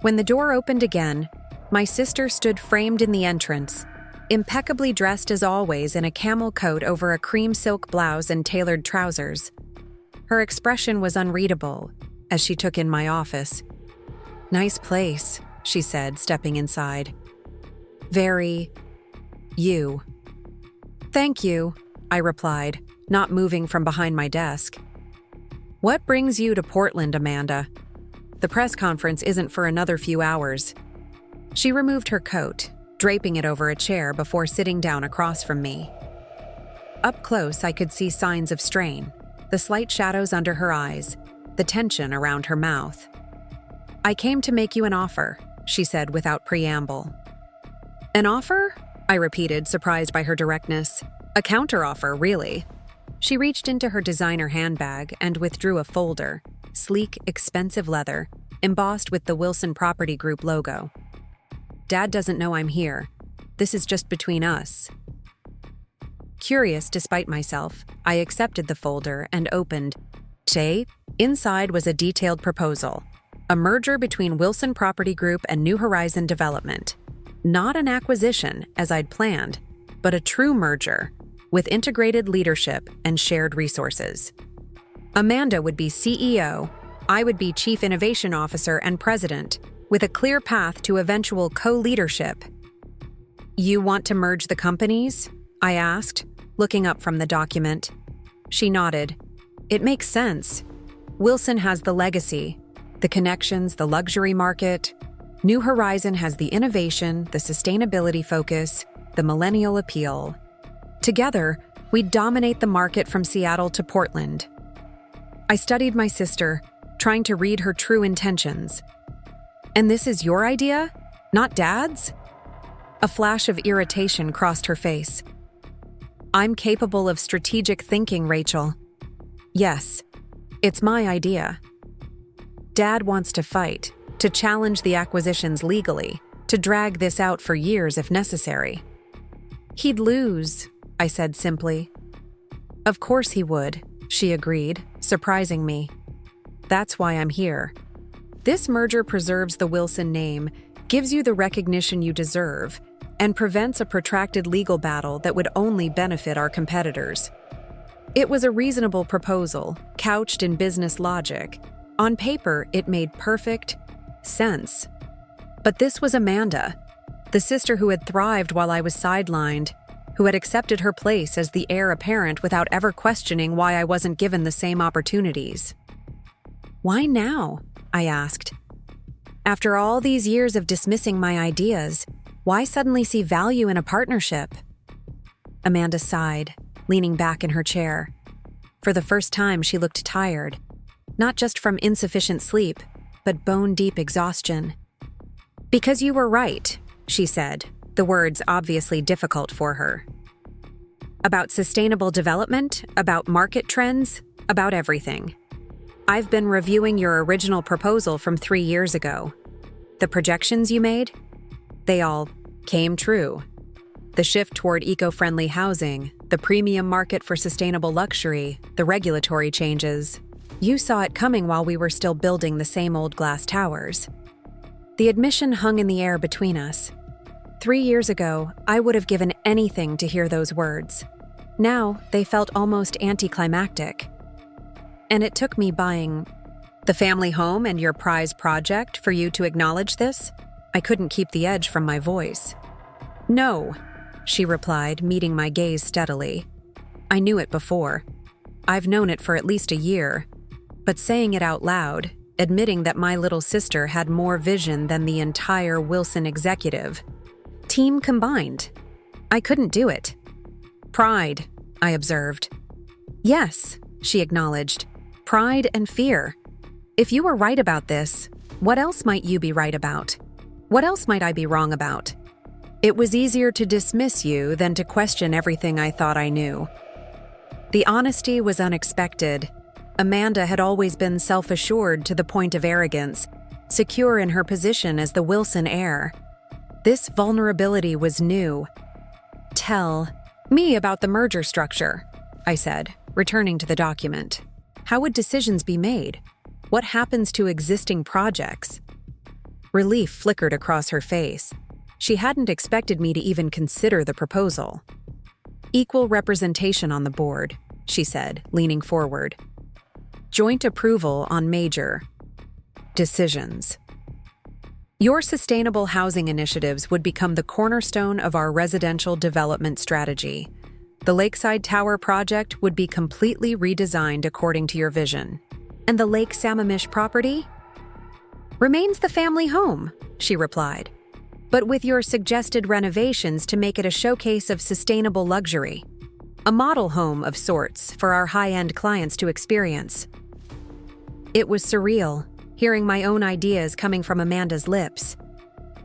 When the door opened again, my sister stood framed in the entrance, impeccably dressed as always in a camel coat over a cream silk blouse and tailored trousers. Her expression was unreadable as she took in my office. "Nice place," she said, stepping inside. "Very you." "Thank you," I replied, not moving from behind my desk. "What brings you to Portland, Amanda? The press conference isn't for another few hours." She removed her coat, draping it over a chair before sitting down across from me. Up close, I could see signs of strain, the slight shadows under her eyes, the tension around her mouth. "I came to make you an offer," she said without preamble. "An offer?" I repeated, surprised by her directness. "A counteroffer, really." She reached into her designer handbag and withdrew a folder, sleek, expensive leather, embossed with the Wilson Property Group logo. "Dad doesn't know I'm here. This is just between us." Curious despite myself, I accepted the folder and opened. Inside was a detailed proposal. A merger between Wilson Property Group and New Horizon Development. Not an acquisition, as I'd planned, but a true merger, with integrated leadership and shared resources. Amanda would be CEO, I would be Chief Innovation Officer and President, with a clear path to eventual co-leadership. "You want to merge the companies?" I asked, looking up from the document. She nodded. "It makes sense. Wilson has the legacy, the connections, the luxury market. New Horizon has the innovation, the sustainability focus, the millennial appeal. Together, we'd dominate the market from Seattle to Portland." I studied my sister, trying to read her true intentions. "And this is your idea? Not Dad's?" A flash of irritation crossed her face. "I'm capable of strategic thinking, Rachel. Yes, it's my idea. Dad wants to fight, to challenge the acquisitions legally, to drag this out for years if necessary." "He'd lose," I said simply. "Of course he would," she agreed, surprising me. "That's why I'm here. This merger preserves the Wilson name, gives you the recognition you deserve, and prevents a protracted legal battle that would only benefit our competitors." It was a reasonable proposal, couched in business logic. On paper, it made perfect sense. But this was Amanda, the sister who had thrived while I was sidelined, who had accepted her place as the heir apparent without ever questioning why I wasn't given the same opportunities. "Why now?" I asked. "After all these years of dismissing my ideas, why suddenly see value in a partnership?" Amanda sighed, leaning back in her chair. For the first time, she looked tired, not just from insufficient sleep, but bone-deep exhaustion. "Because you were right," she said, the words obviously difficult for her. "About sustainable development, about market trends, about everything. I've been reviewing your original proposal from 3 years ago. The projections you made? They all came true. The shift toward eco-friendly housing, the premium market for sustainable luxury, the regulatory changes. You saw it coming while we were still building the same old glass towers." The admission hung in the air between us. 3 years ago, I would have given anything to hear those words. Now, they felt almost anticlimactic. "And it took me buying the family home and your prize project for you to acknowledge this?" I couldn't keep the edge from my voice. "No," she replied, meeting my gaze steadily. "I knew it before. I've known it for at least a year. But saying it out loud, admitting that my little sister had more vision than the entire Wilson executive team combined, I couldn't do it." "Pride," I observed. "Yes," she acknowledged. "Pride and fear. If you were right about this, what else might you be right about? What else might I be wrong about? It was easier to dismiss you than to question everything I thought I knew." The honesty was unexpected. Amanda had always been self-assured to the point of arrogance, secure in her position as the Wilson heir. This vulnerability was new. "Tell me about the merger structure," I said, returning to the document. "How would decisions be made? What happens to existing projects?" Relief flickered across her face. She hadn't expected me to even consider the proposal. "Equal representation on the board," she said, leaning forward. "Joint approval on major decisions. Your sustainable housing initiatives would become the cornerstone of our residential development strategy. The Lakeside Tower project would be completely redesigned according to your vision. And the Lake Sammamish property remains the family home," she replied, "but with your suggested renovations to make it a showcase of sustainable luxury. A model home of sorts for our high-end clients to experience." It was surreal, hearing my own ideas coming from Amanda's lips.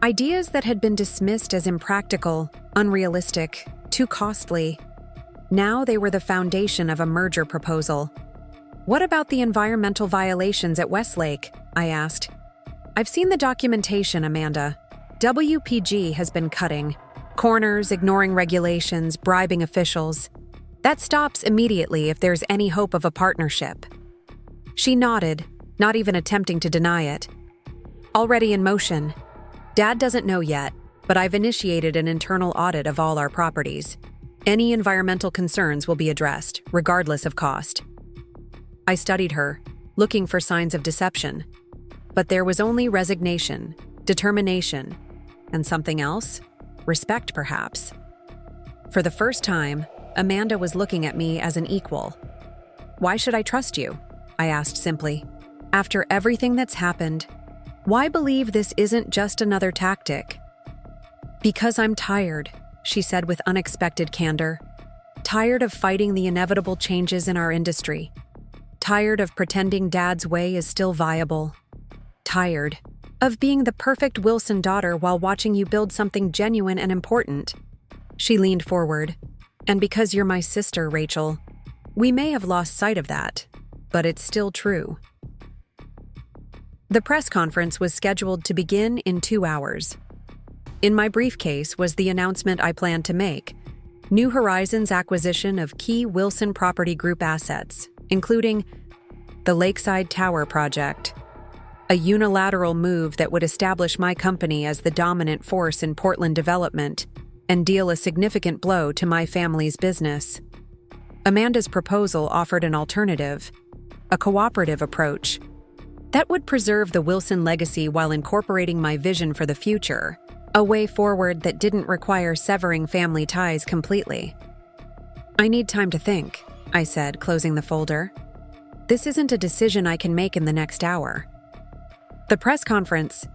Ideas that had been dismissed as impractical, unrealistic, too costly. Now they were the foundation of a merger proposal. "What about the environmental violations at Westlake?" I asked. "I've seen the documentation, Amanda. WPG has been cutting Corners, ignoring regulations, bribing officials. That stops immediately if there's any hope of a partnership. She nodded, not even attempting to deny it. Already in motion. Dad doesn't know yet, but I've initiated an internal audit of all our properties. Any environmental concerns will be addressed, regardless of cost. I studied her, looking for signs of deception. But there was only resignation, determination, and something else? Respect, perhaps. For the first time, Amanda was looking at me as an equal. "Why should I trust you?" I asked simply. "After everything that's happened, why believe this isn't just another tactic?" "Because I'm tired," she said with unexpected candor. "Tired of fighting the inevitable changes in our industry. Tired of pretending Dad's way is still viable. Tired of being the perfect Wilson daughter while watching you build something genuine and important." She leaned forward. "And because you're my sister, Rachel, we may have lost sight of that, but it's still true." The press conference was scheduled to begin in 2 hours. In my briefcase was the announcement I planned to make: New Horizons' acquisition of key Wilson Property Group assets, including the Lakeside Tower project, a unilateral move that would establish my company as the dominant force in Portland development and deal a significant blow to my family's business. Amanda's proposal offered an alternative, a cooperative approach that would preserve the Wilson legacy while incorporating my vision for the future, a way forward that didn't require severing family ties completely. "I need time to think," I said, closing the folder. "This isn't a decision I can make in the next hour." "The press conference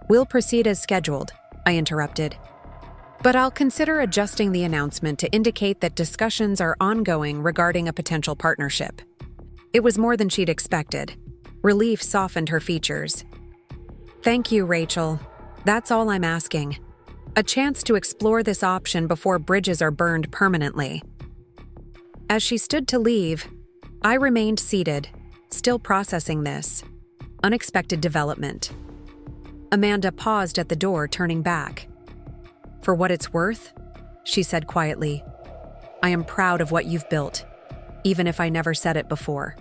will proceed as scheduled," I interrupted. "But I'll consider adjusting the announcement to indicate that discussions are ongoing regarding a potential partnership." It was more than she'd expected. Relief softened her features. "Thank you, Rachel. That's all I'm asking. A chance to explore this option before bridges are burned permanently." As she stood to leave, I remained seated, still processing this unexpected development. Amanda paused at the door, turning back. "For what it's worth," she said quietly, "I am proud of what you've built, even if I never said it before."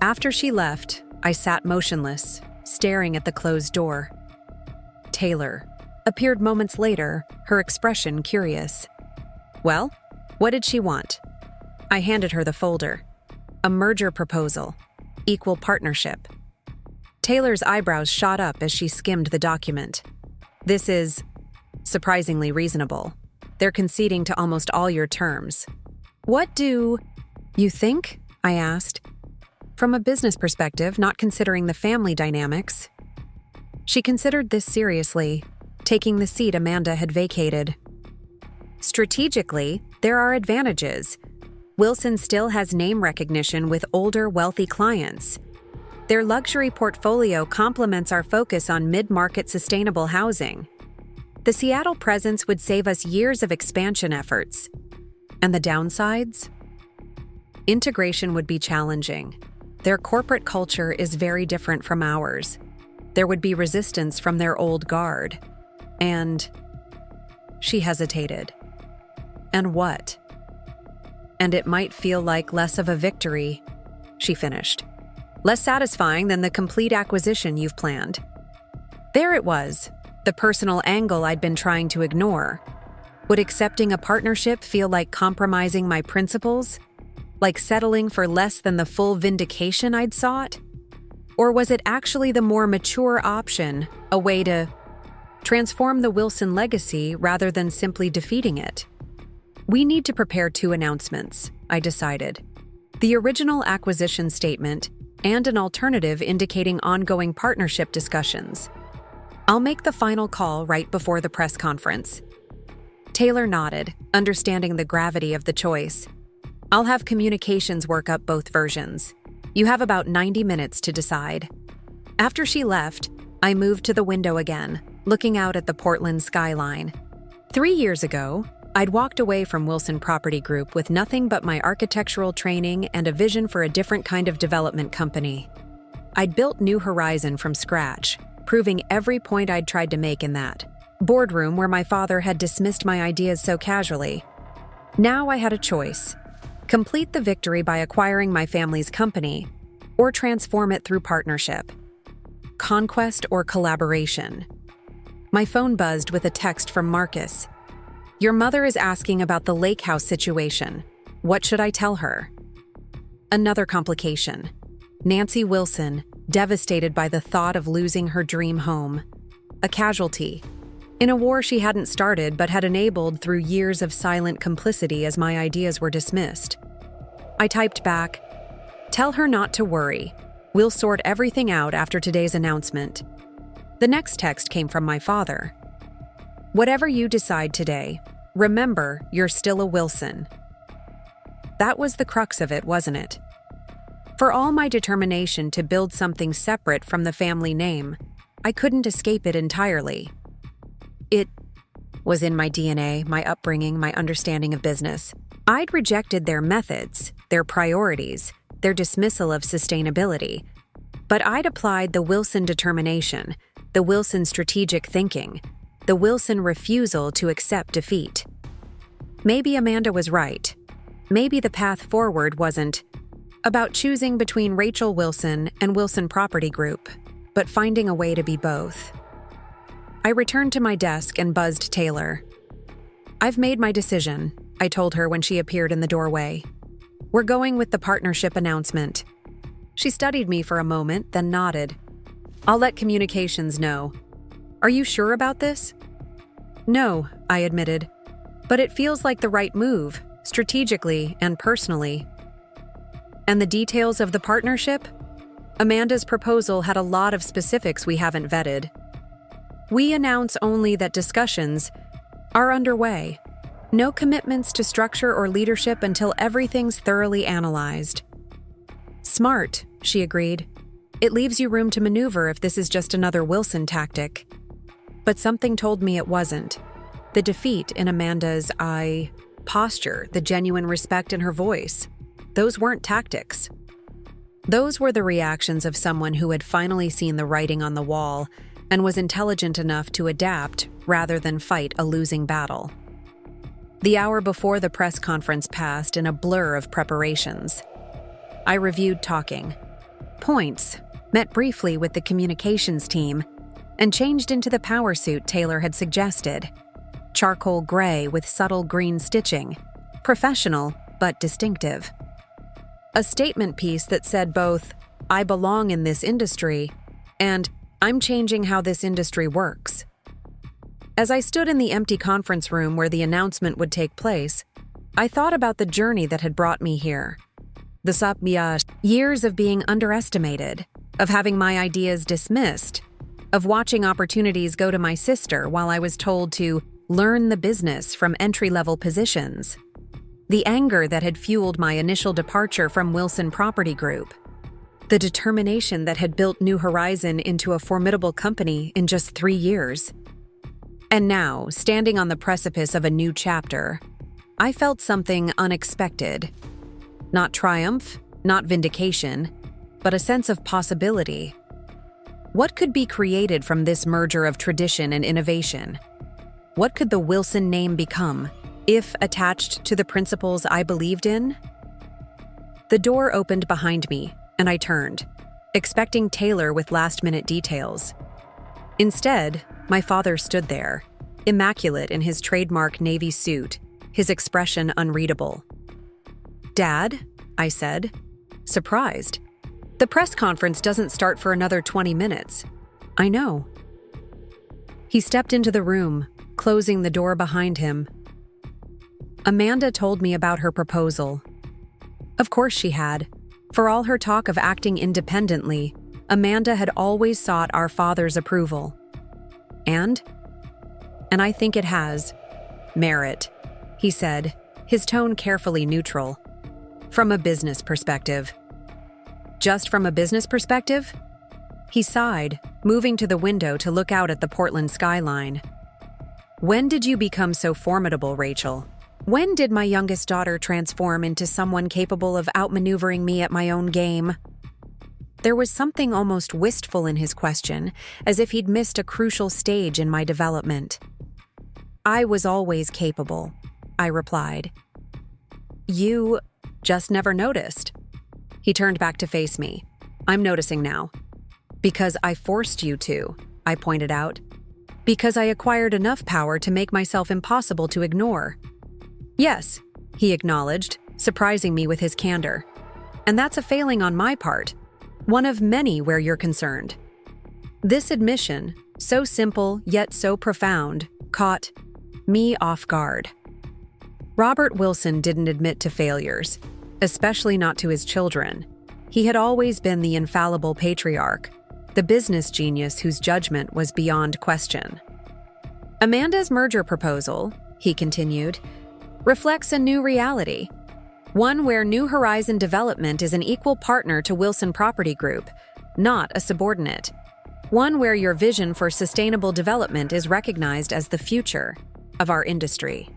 After she left, I sat motionless, staring at the closed door. Taylor appeared moments later, her expression curious. "Well, what did she want?" I handed her the folder. A merger proposal. Equal partnership. Taylor's eyebrows shot up as she skimmed the document. "This is surprisingly reasonable. They're conceding to almost all your terms." "What do you think?" I asked. "From a business perspective, not considering the family dynamics." She considered this seriously, taking the seat Amanda had vacated. "Strategically, there are advantages. Wilson still has name recognition with older, wealthy clients. Their luxury portfolio complements our focus on mid-market sustainable housing. The Seattle presence would save us years of expansion efforts. And the downsides? Integration would be challenging. Their corporate culture is very different from ours. There would be resistance from their old guard. And..." She hesitated. "And what?" "And it might feel like less of a victory," she finished. "Less satisfying than the complete acquisition you've planned." There it was, the personal angle I'd been trying to ignore. Would accepting a partnership feel like compromising my principles? Like settling for less than the full vindication I'd sought? Or was it actually the more mature option, a way to transform the Wilson legacy rather than simply defeating it? We need to prepare 2 announcements, I decided. The original acquisition statement and an alternative indicating ongoing partnership discussions. I'll make the final call right before the press conference. Taylor nodded, understanding the gravity of the choice. I'll have communications work up both versions. You have about 90 minutes to decide. After she left, I moved to the window again, looking out at the Portland skyline. 3 years ago, I'd walked away from Wilson Property Group with nothing but my architectural training and a vision for a different kind of development company. I'd built New Horizon from scratch, proving every point I'd tried to make in that. boardroom where my father had dismissed my ideas so casually. Now I had a choice: complete the victory by acquiring my family's company, or transform it through partnership. Conquest or collaboration. My phone buzzed with a text from Marcus. "Your mother is asking about the lake house situation. What should I tell her?" Another complication. Nancy Wilson, devastated by the thought of losing her dream home. A casualty in a war she hadn't started but had enabled through years of silent complicity as my ideas were dismissed. I typed back, "Tell her not to worry. We'll sort everything out after today's announcement." The next text came from my father. "Whatever you decide today, remember you're still a Wilson." That was the crux of it, wasn't it? For all my determination to build something separate from the family name, I couldn't escape it entirely. It was in my DNA, my upbringing, my understanding of business. I'd rejected their methods, their priorities, their dismissal of sustainability. But I'd applied the Wilson determination, the Wilson strategic thinking, the Wilson refusal to accept defeat. Maybe Amanda was right. Maybe the path forward wasn't about choosing between Rachel Wilson and Wilson Property Group, but finding a way to be both. I returned to my desk and buzzed Taylor. "I've made my decision," I told her when she appeared in the doorway. "We're going with the partnership announcement." She studied me for a moment, then nodded. "I'll let communications know." "Are you sure about this?" "No," I admitted, "but it feels like the right move, strategically and personally." "And the details of the partnership?" Amanda's proposal had a lot of specifics we haven't vetted. "We announce only that discussions are underway. No commitments to structure or leadership until everything's thoroughly analyzed." "Smart," she agreed. "It leaves you room to maneuver if this is just another Wilson tactic." But something told me it wasn't. The defeat in Amanda's posture, the genuine respect in her voice, those weren't tactics. Those were the reactions of someone who had finally seen the writing on the wall and was intelligent enough to adapt rather than fight a losing battle. The hour before the press conference passed in a blur of preparations. I reviewed talking points, met briefly with the communications team, and changed into the power suit Taylor had suggested. Charcoal gray with subtle green stitching, professional but distinctive. A statement piece that said both, "I belong in this industry," and "I'm changing how this industry works." As I stood in the empty conference room where the announcement would take place, I thought about the journey that had brought me here. The years of being underestimated, of having my ideas dismissed, of watching opportunities go to my sister while I was told to learn the business from entry-level positions. The anger that had fueled my initial departure from Wilson Property Group. The determination that had built New Horizon into a formidable company in just 3 years. And now, standing on the precipice of a new chapter, I felt something unexpected. Not triumph, not vindication, but a sense of possibility. What could be created from this merger of tradition and innovation? What could the Wilson name become, if attached to the principles I believed in? The door opened behind me, and I turned, expecting Taylor with last-minute details. Instead, my father stood there, immaculate in his trademark navy suit, his expression unreadable. "Dad?" I said, surprised. "The press conference doesn't start for another 20 minutes. "I know." He stepped into the room, closing the door behind him. Amanda told me about her proposal. Of course she had. For all her talk of acting independently, Amanda had always sought our father's approval. And I think it has merit, he said, his tone carefully neutral. From a business perspective. Just from a business perspective? He sighed, moving to the window to look out at the Portland skyline. When did you become so formidable, Rachel? When did my youngest daughter transform into someone capable of outmaneuvering me at my own game? There was something almost wistful in his question, as if he'd missed a crucial stage in my development. I was always capable, I replied. You just never noticed. He turned back to face me. I'm noticing now. Because I forced you to, I pointed out. Because I acquired enough power to make myself impossible to ignore. Yes, he acknowledged, surprising me with his candor. And that's a failing on my part. One of many where you're concerned. This admission, so simple yet so profound, caught me off guard. Robert Wilson didn't admit to failures, especially not to his children. He had always been the infallible patriarch, the business genius whose judgment was beyond question. Amanda's merger proposal, he continued, reflects a new reality. One where New Horizon Development is an equal partner to Wilson Property Group, not a subordinate. One where your vision for sustainable development is recognized as the future of our industry.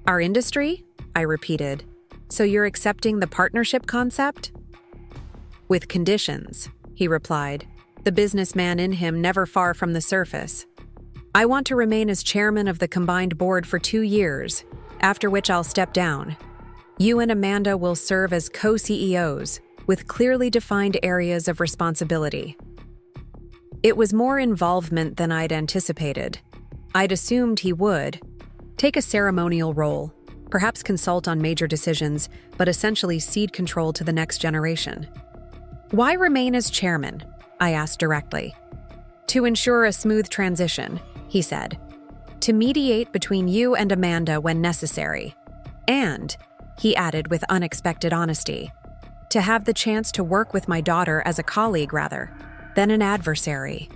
Our industry? I repeated. So you're accepting the partnership concept? With conditions, he replied, the businessman in him never far from the surface. I want to remain as chairman of the combined board for 2 years, after which I'll step down. You and Amanda will serve as co-CEOs, with clearly defined areas of responsibility. It was more involvement than I'd anticipated. I'd assumed he would take a ceremonial role, perhaps consult on major decisions, but essentially cede control to the next generation. Why remain as chairman? I asked directly. To ensure a smooth transition, he said. To mediate between you and Amanda when necessary. And, he added with unexpected honesty, to have the chance to work with my daughter as a colleague rather than an adversary.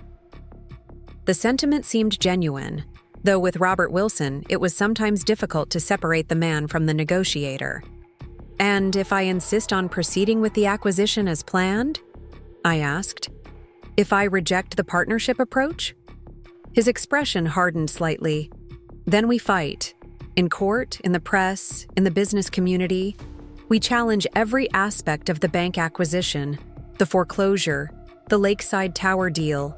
The sentiment seemed genuine, though with Robert Wilson, it was sometimes difficult to separate the man from the negotiator. And if I insist on proceeding with the acquisition as planned? I asked. If I reject the partnership approach? His expression hardened slightly. Then we fight. In court, in the press, in the business community. We challenge every aspect of the bank acquisition, the foreclosure, the lakeside tower deal.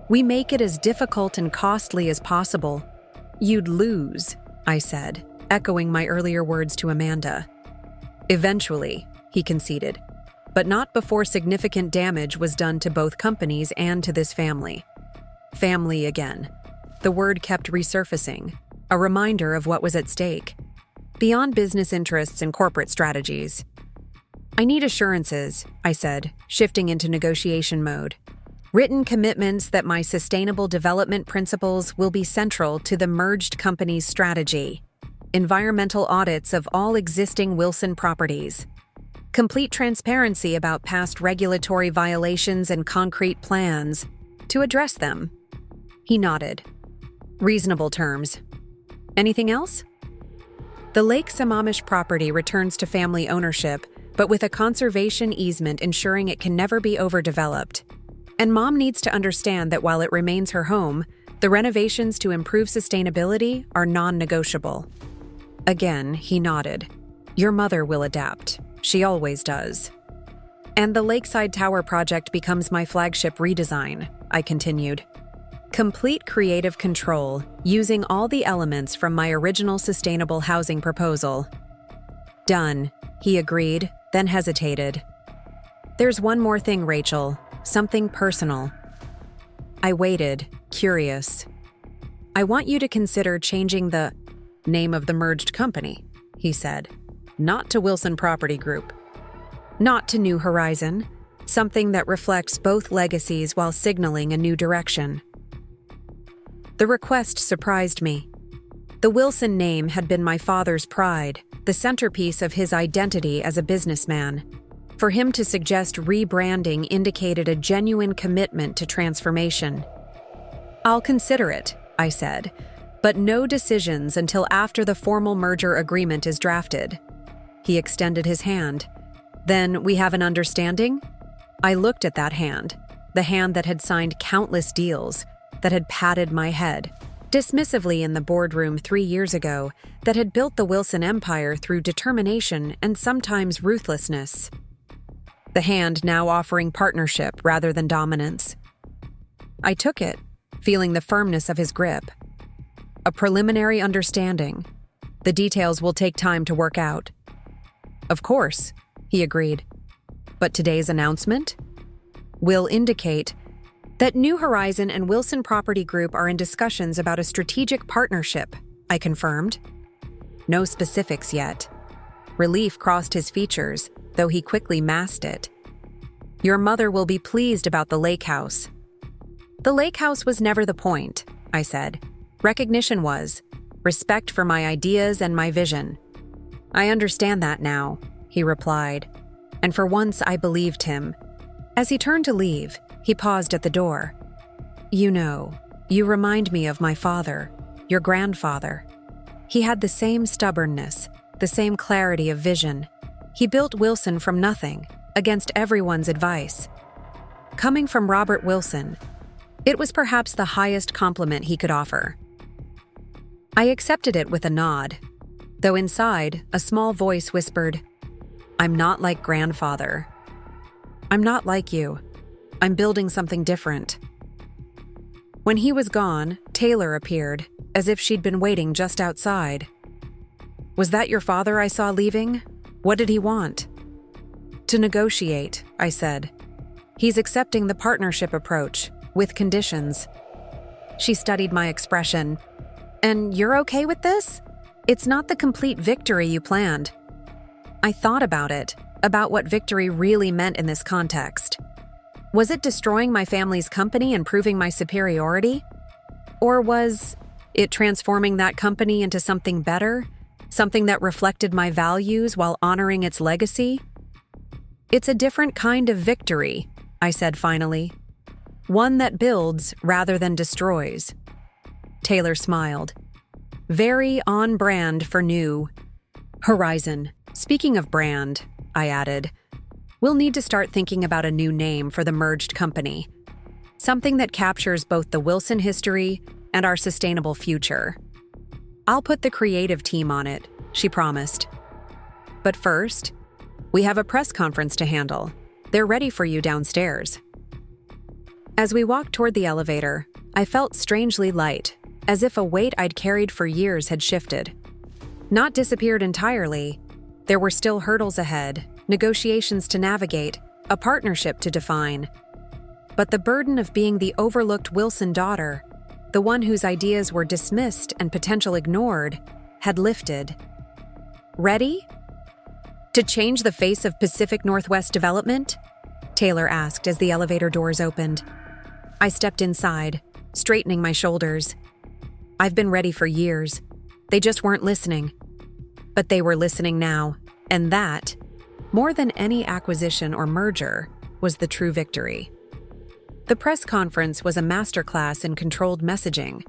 We make it as difficult and costly as possible. You'd lose, I said, echoing my earlier words to Amanda. Eventually, he conceded, but not before significant damage was done to both companies and to this family. Family again. The word kept resurfacing, a reminder of what was at stake. Beyond business interests and corporate strategies. I need assurances, I said, shifting into negotiation mode. Written commitments that my sustainable development principles will be central to the merged company's strategy. Environmental audits of all existing Wilson properties. Complete transparency about past regulatory violations and concrete plans to address them. He nodded. Reasonable terms. Anything else? The Lake Sammamish property returns to family ownership, but with a conservation easement ensuring it can never be overdeveloped. And Mom needs to understand that while it remains her home, the renovations to improve sustainability are non-negotiable. Again, he nodded. Your mother will adapt. She always does. And the Lakeside Tower project becomes my flagship redesign, I continued. Complete creative control, using all the elements from my original sustainable housing proposal. Done, he agreed, then hesitated. There's one more thing, Rachel, something personal. I waited, curious. I want you to consider changing the name of the merged company, he said. Not to Wilson Property Group. Not to New Horizon, something that reflects both legacies while signaling a new direction. The request surprised me. The Wilson name had been my father's pride, the centerpiece of his identity as a businessman. For him to suggest rebranding indicated a genuine commitment to transformation. I'll consider it, I said, but no decisions until after the formal merger agreement is drafted. He extended his hand. Then we have an understanding? I looked at that hand, the hand that had signed countless deals, that had patted my head, dismissively in the boardroom 3 years ago, that had built the Wilson empire through determination and sometimes ruthlessness. The hand now offering partnership rather than dominance. I took it, feeling the firmness of his grip. A preliminary understanding. The details will take time to work out." "Of course," he agreed. "But today's announcement will indicate that New Horizon and Wilson Property Group are in discussions about a strategic partnership," I confirmed. No specifics yet. Relief crossed his features, though he quickly masked it. "Your mother will be pleased about the lake house." "The lake house was never the point," I said. "Recognition was. Respect for my ideas and my vision." "I understand that now," he replied, and for once I believed him. As he turned to leave, he paused at the door. "You know, you remind me of my father, your grandfather. He had the same stubbornness, the same clarity of vision. He built Wilson from nothing, against everyone's advice. Coming from Robert Wilson, it was perhaps the highest compliment he could offer." I accepted it with a nod, though inside, a small voice whispered, "I'm not like grandfather. I'm not like you. I'm building something different." When he was gone, Taylor appeared, as if she'd been waiting just outside. "Was that your father I saw leaving? What did he want?" "To negotiate," I said. "He's accepting the partnership approach, with conditions." She studied my expression. "And you're okay with this? It's not the complete victory you planned." I thought about it, about what victory really meant in this context. Was it destroying my family's company and proving my superiority? Or was it transforming that company into something better, something that reflected my values while honoring its legacy? "It's a different kind of victory," I said finally. "One that builds rather than destroys." Taylor smiled. "Very on brand for New Horizon. Speaking of brand," I added, "we'll need to start thinking about a new name for the merged company. Something that captures both the Wilson history and our sustainable future." "I'll put the creative team on it," she promised. "But first, we have a press conference to handle. They're ready for you downstairs." As we walked toward the elevator, I felt strangely light, as if a weight I'd carried for years had shifted. Not disappeared entirely. There were still hurdles ahead, negotiations to navigate, a partnership to define. But the burden of being the overlooked Wilson daughter, the one whose ideas were dismissed and potential ignored, had lifted. "Ready? To change the face of Pacific Northwest development?" Taylor asked as the elevator doors opened. I stepped inside, straightening my shoulders. I've been ready for years. They just weren't listening. But they were listening now, and that, more than any acquisition or merger, was the true victory. The press conference was a masterclass in controlled messaging.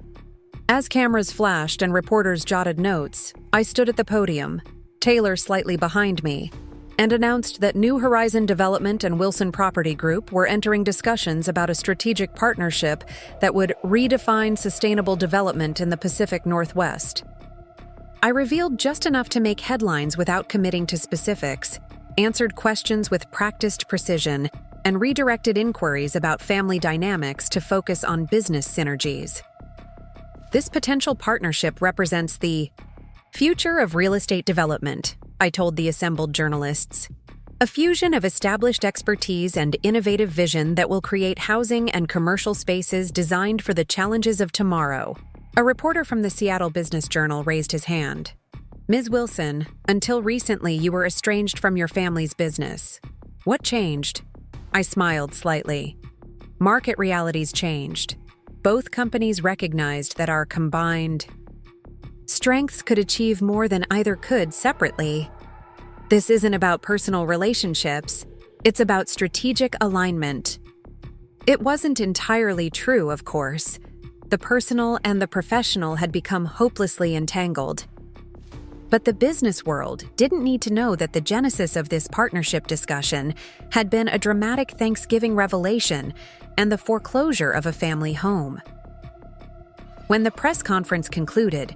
As cameras flashed and reporters jotted notes, I stood at the podium, Taylor slightly behind me, and announced that New Horizon Development and Wilson Property Group were entering discussions about a strategic partnership that would redefine sustainable development in the Pacific Northwest. I revealed just enough to make headlines without committing to specifics, answered questions with practiced precision, and redirected inquiries about family dynamics to focus on business synergies. This potential partnership represents the future of real estate development, I told the assembled journalists. A fusion of established expertise and innovative vision that will create housing and commercial spaces designed for the challenges of tomorrow. A reporter from the Seattle Business Journal raised his hand. "Ms. Wilson, until recently you were estranged from your family's business. What changed?" I smiled slightly. Market realities changed. Both companies recognized that our combined strengths could achieve more than either could separately. This isn't about personal relationships, it's about strategic alignment. It wasn't entirely true, of course. The personal and the professional had become hopelessly entangled. But the business world didn't need to know that the genesis of this partnership discussion had been a dramatic Thanksgiving revelation and the foreclosure of a family home. When the press conference concluded,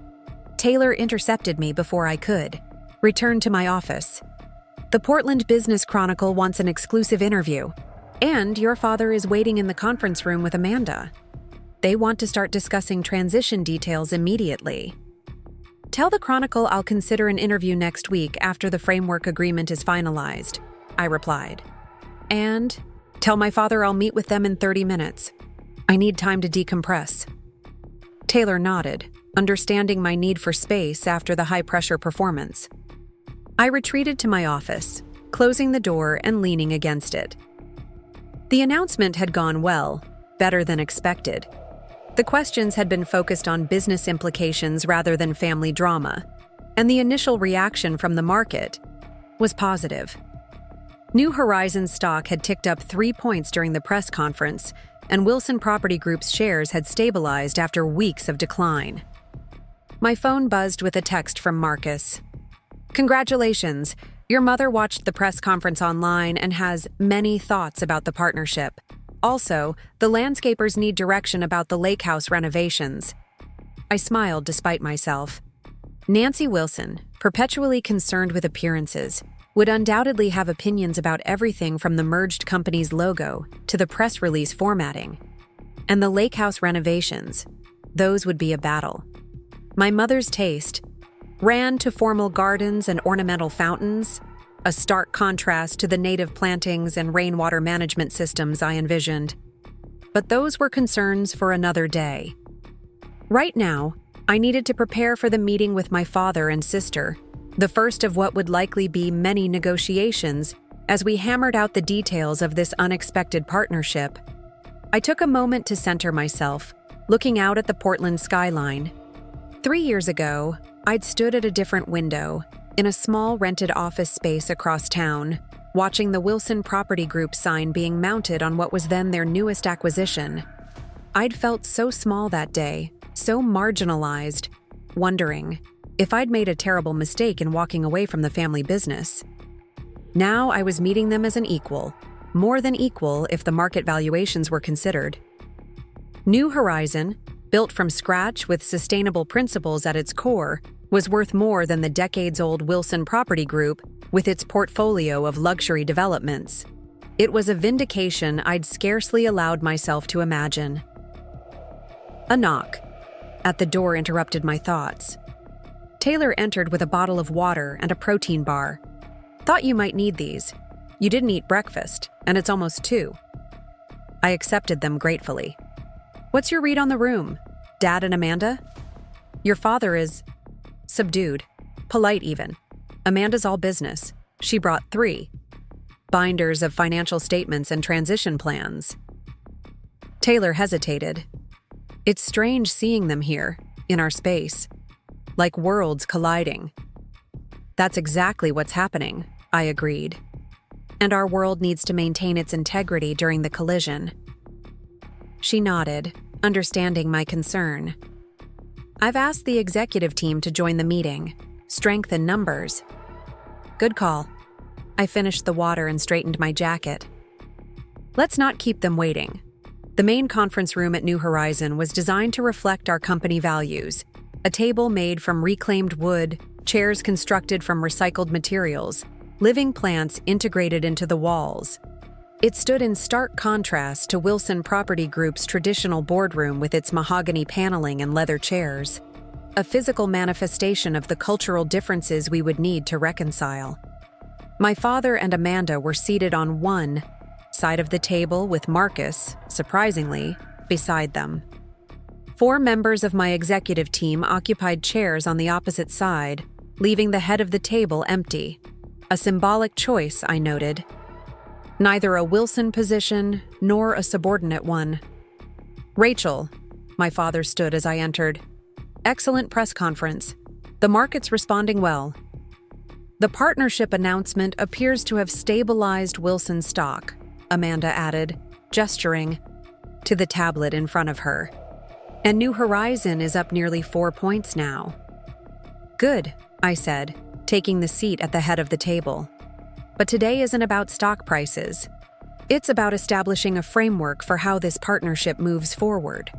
Taylor intercepted me before I could, returned to my office. "The Portland Business Chronicle wants an exclusive interview, and your father is waiting in the conference room with Amanda." They want to start discussing transition details immediately. Tell the Chronicle I'll consider an interview next week after the framework agreement is finalized, I replied. And tell my father I'll meet with them in 30 minutes. I need time to decompress. Taylor nodded, understanding my need for space after the high-pressure performance. I retreated to my office, closing the door and leaning against it. The announcement had gone well, better than expected. The questions had been focused on business implications rather than family drama, and the initial reaction from the market was positive. New Horizons stock had ticked up 3 points during the press conference, and Wilson Property Group's shares had stabilized after weeks of decline. My phone buzzed with a text from Marcus. "Congratulations! Your mother watched the press conference online and has many thoughts about the partnership. Also, the landscapers need direction about the lake house renovations." I smiled despite myself. Nancy Wilson, perpetually concerned with appearances, would undoubtedly have opinions about everything from the merged company's logo to the press release formatting. And the lake house renovations, those would be a battle. My mother's taste ran to formal gardens and ornamental fountains, a stark contrast to the native plantings and rainwater management systems I envisioned. But those were concerns for another day. Right now, I needed to prepare for the meeting with my father and sister, the first of what would likely be many negotiations as we hammered out the details of this unexpected partnership. I took a moment to center myself, looking out at the Portland skyline. 3 years ago, I'd stood at a different window, in a small rented office space across town, watching the Wilson Property Group sign being mounted on what was then their newest acquisition. I'd felt so small that day, so marginalized, wondering if I'd made a terrible mistake in walking away from the family business. Now I was meeting them as an equal, more than equal if the market valuations were considered. New Horizon, built from scratch with sustainable principles at its core, was worth more than the decades-old Wilson Property Group with its portfolio of luxury developments. It was a vindication I'd scarcely allowed myself to imagine. A knock at the door interrupted my thoughts. Taylor entered with a bottle of water and a protein bar. "Thought you might need these. You didn't eat breakfast, and it's almost 2. I accepted them gratefully. "What's your read on the room? Dad and Amanda?" "Your father is subdued, polite even. Amanda's all business. She brought 3 binders of financial statements and transition plans." Taylor hesitated. "It's strange seeing them here, in our space, like worlds colliding." "That's exactly what's happening," I agreed. "And our world needs to maintain its integrity during the collision." She nodded, understanding my concern. "I've asked the executive team to join the meeting. Strength in numbers." "Good call." I finished the water and straightened my jacket. "Let's not keep them waiting." The main conference room at New Horizon was designed to reflect our company values. A table made from reclaimed wood, chairs constructed from recycled materials, living plants integrated into the walls. It stood in stark contrast to Wilson Property Group's traditional boardroom with its mahogany paneling and leather chairs, a physical manifestation of the cultural differences we would need to reconcile. My father and Amanda were seated on one side of the table with Marcus, surprisingly, beside them. 4 members of my executive team occupied chairs on the opposite side, leaving the head of the table empty. A symbolic choice, I noted. Neither a Wilson position nor a subordinate one. "Rachel," my father stood as I entered. "Excellent press conference. The market's responding well. The partnership announcement appears to have stabilized Wilson stock," Amanda added, gesturing to the tablet in front of her. "And New Horizon is up nearly 4 points now." "Good," I said, taking the seat at the head of the table. "But today isn't about stock prices. It's about establishing a framework for how this partnership moves forward."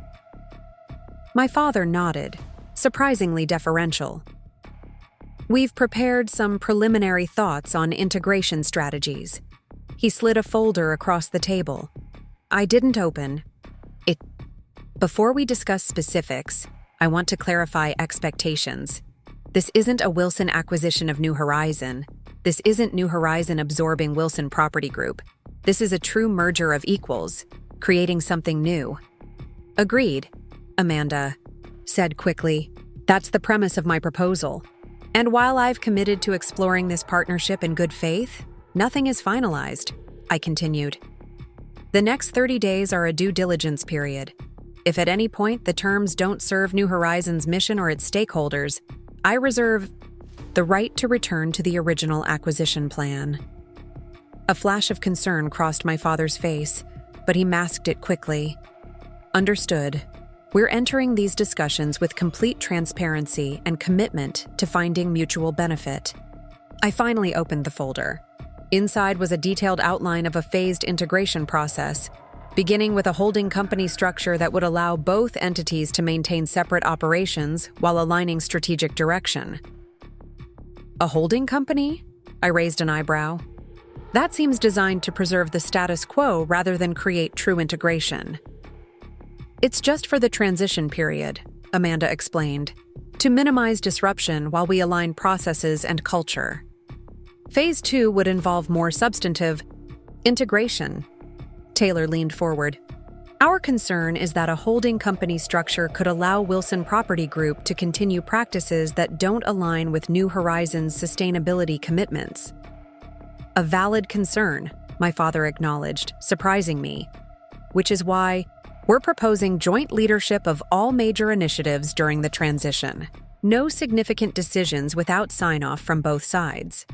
My father nodded, surprisingly deferential. "We've prepared some preliminary thoughts on integration strategies." He slid a folder across the table. I didn't open it. Before we discuss specifics, I want to clarify expectations. This isn't a Wilson acquisition of New Horizon. This isn't New Horizon absorbing Wilson Property Group. This is a true merger of equals, creating something new. Agreed, Amanda said quickly. That's the premise of my proposal. And while I've committed to exploring this partnership in good faith, nothing is finalized, I continued. The next 30 days are a due diligence period. If at any point the terms don't serve New Horizon's mission or its stakeholders, I reserve the right to return to the original acquisition plan. A flash of concern crossed my father's face, but he masked it quickly. Understood. We're entering these discussions with complete transparency and commitment to finding mutual benefit. I finally opened the folder. Inside was a detailed outline of a phased integration process, beginning with a holding company structure that would allow both entities to maintain separate operations while aligning strategic direction. A holding company? I raised an eyebrow. That seems designed to preserve the status quo rather than create true integration. It's just for the transition period, Amanda explained, to minimize disruption while we align processes and culture. Phase 2 would involve more substantive integration. Taylor leaned forward. Our concern is that a holding company structure could allow Wilson Property Group to continue practices that don't align with New Horizons' sustainability commitments. A valid concern, my father acknowledged, surprising me, which is why we're proposing joint leadership of all major initiatives during the transition. No significant decisions without sign-off from both sides.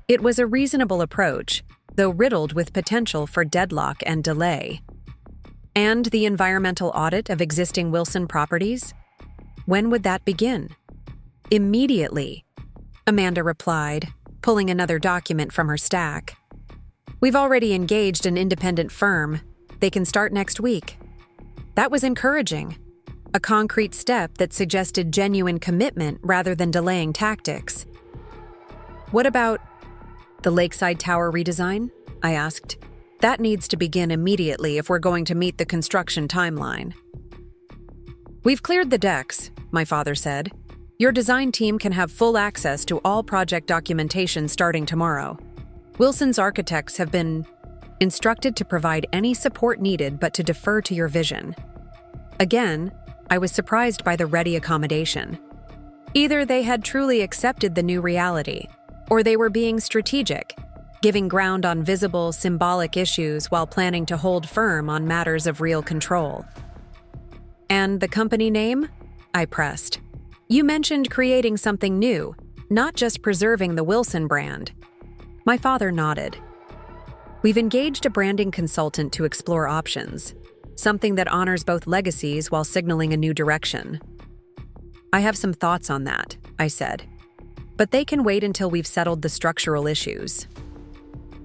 It was a reasonable approach, though riddled with potential for deadlock and delay. And the environmental audit of existing Wilson properties? When would that begin? Immediately, Amanda replied, pulling another document from her stack. We've already engaged an independent firm. They can start next week. That was encouraging. A concrete step that suggested genuine commitment rather than delaying tactics. What about the Lakeside Tower redesign? I asked. That needs to begin immediately if we're going to meet the construction timeline. We've cleared the decks, my father said. Your design team can have full access to all project documentation starting tomorrow. Wilson's architects have been instructed to provide any support needed but to defer to your vision. Again, I was surprised by the ready accommodation. Either they had truly accepted the new reality, or they were being strategic, giving ground on visible, symbolic issues while planning to hold firm on matters of real control. And the company name? I pressed. You mentioned creating something new, not just preserving the Wilson brand. My father nodded. We've engaged a branding consultant to explore options, something that honors both legacies while signaling a new direction. I have some thoughts on that, I said, but they can wait until we've settled the structural issues.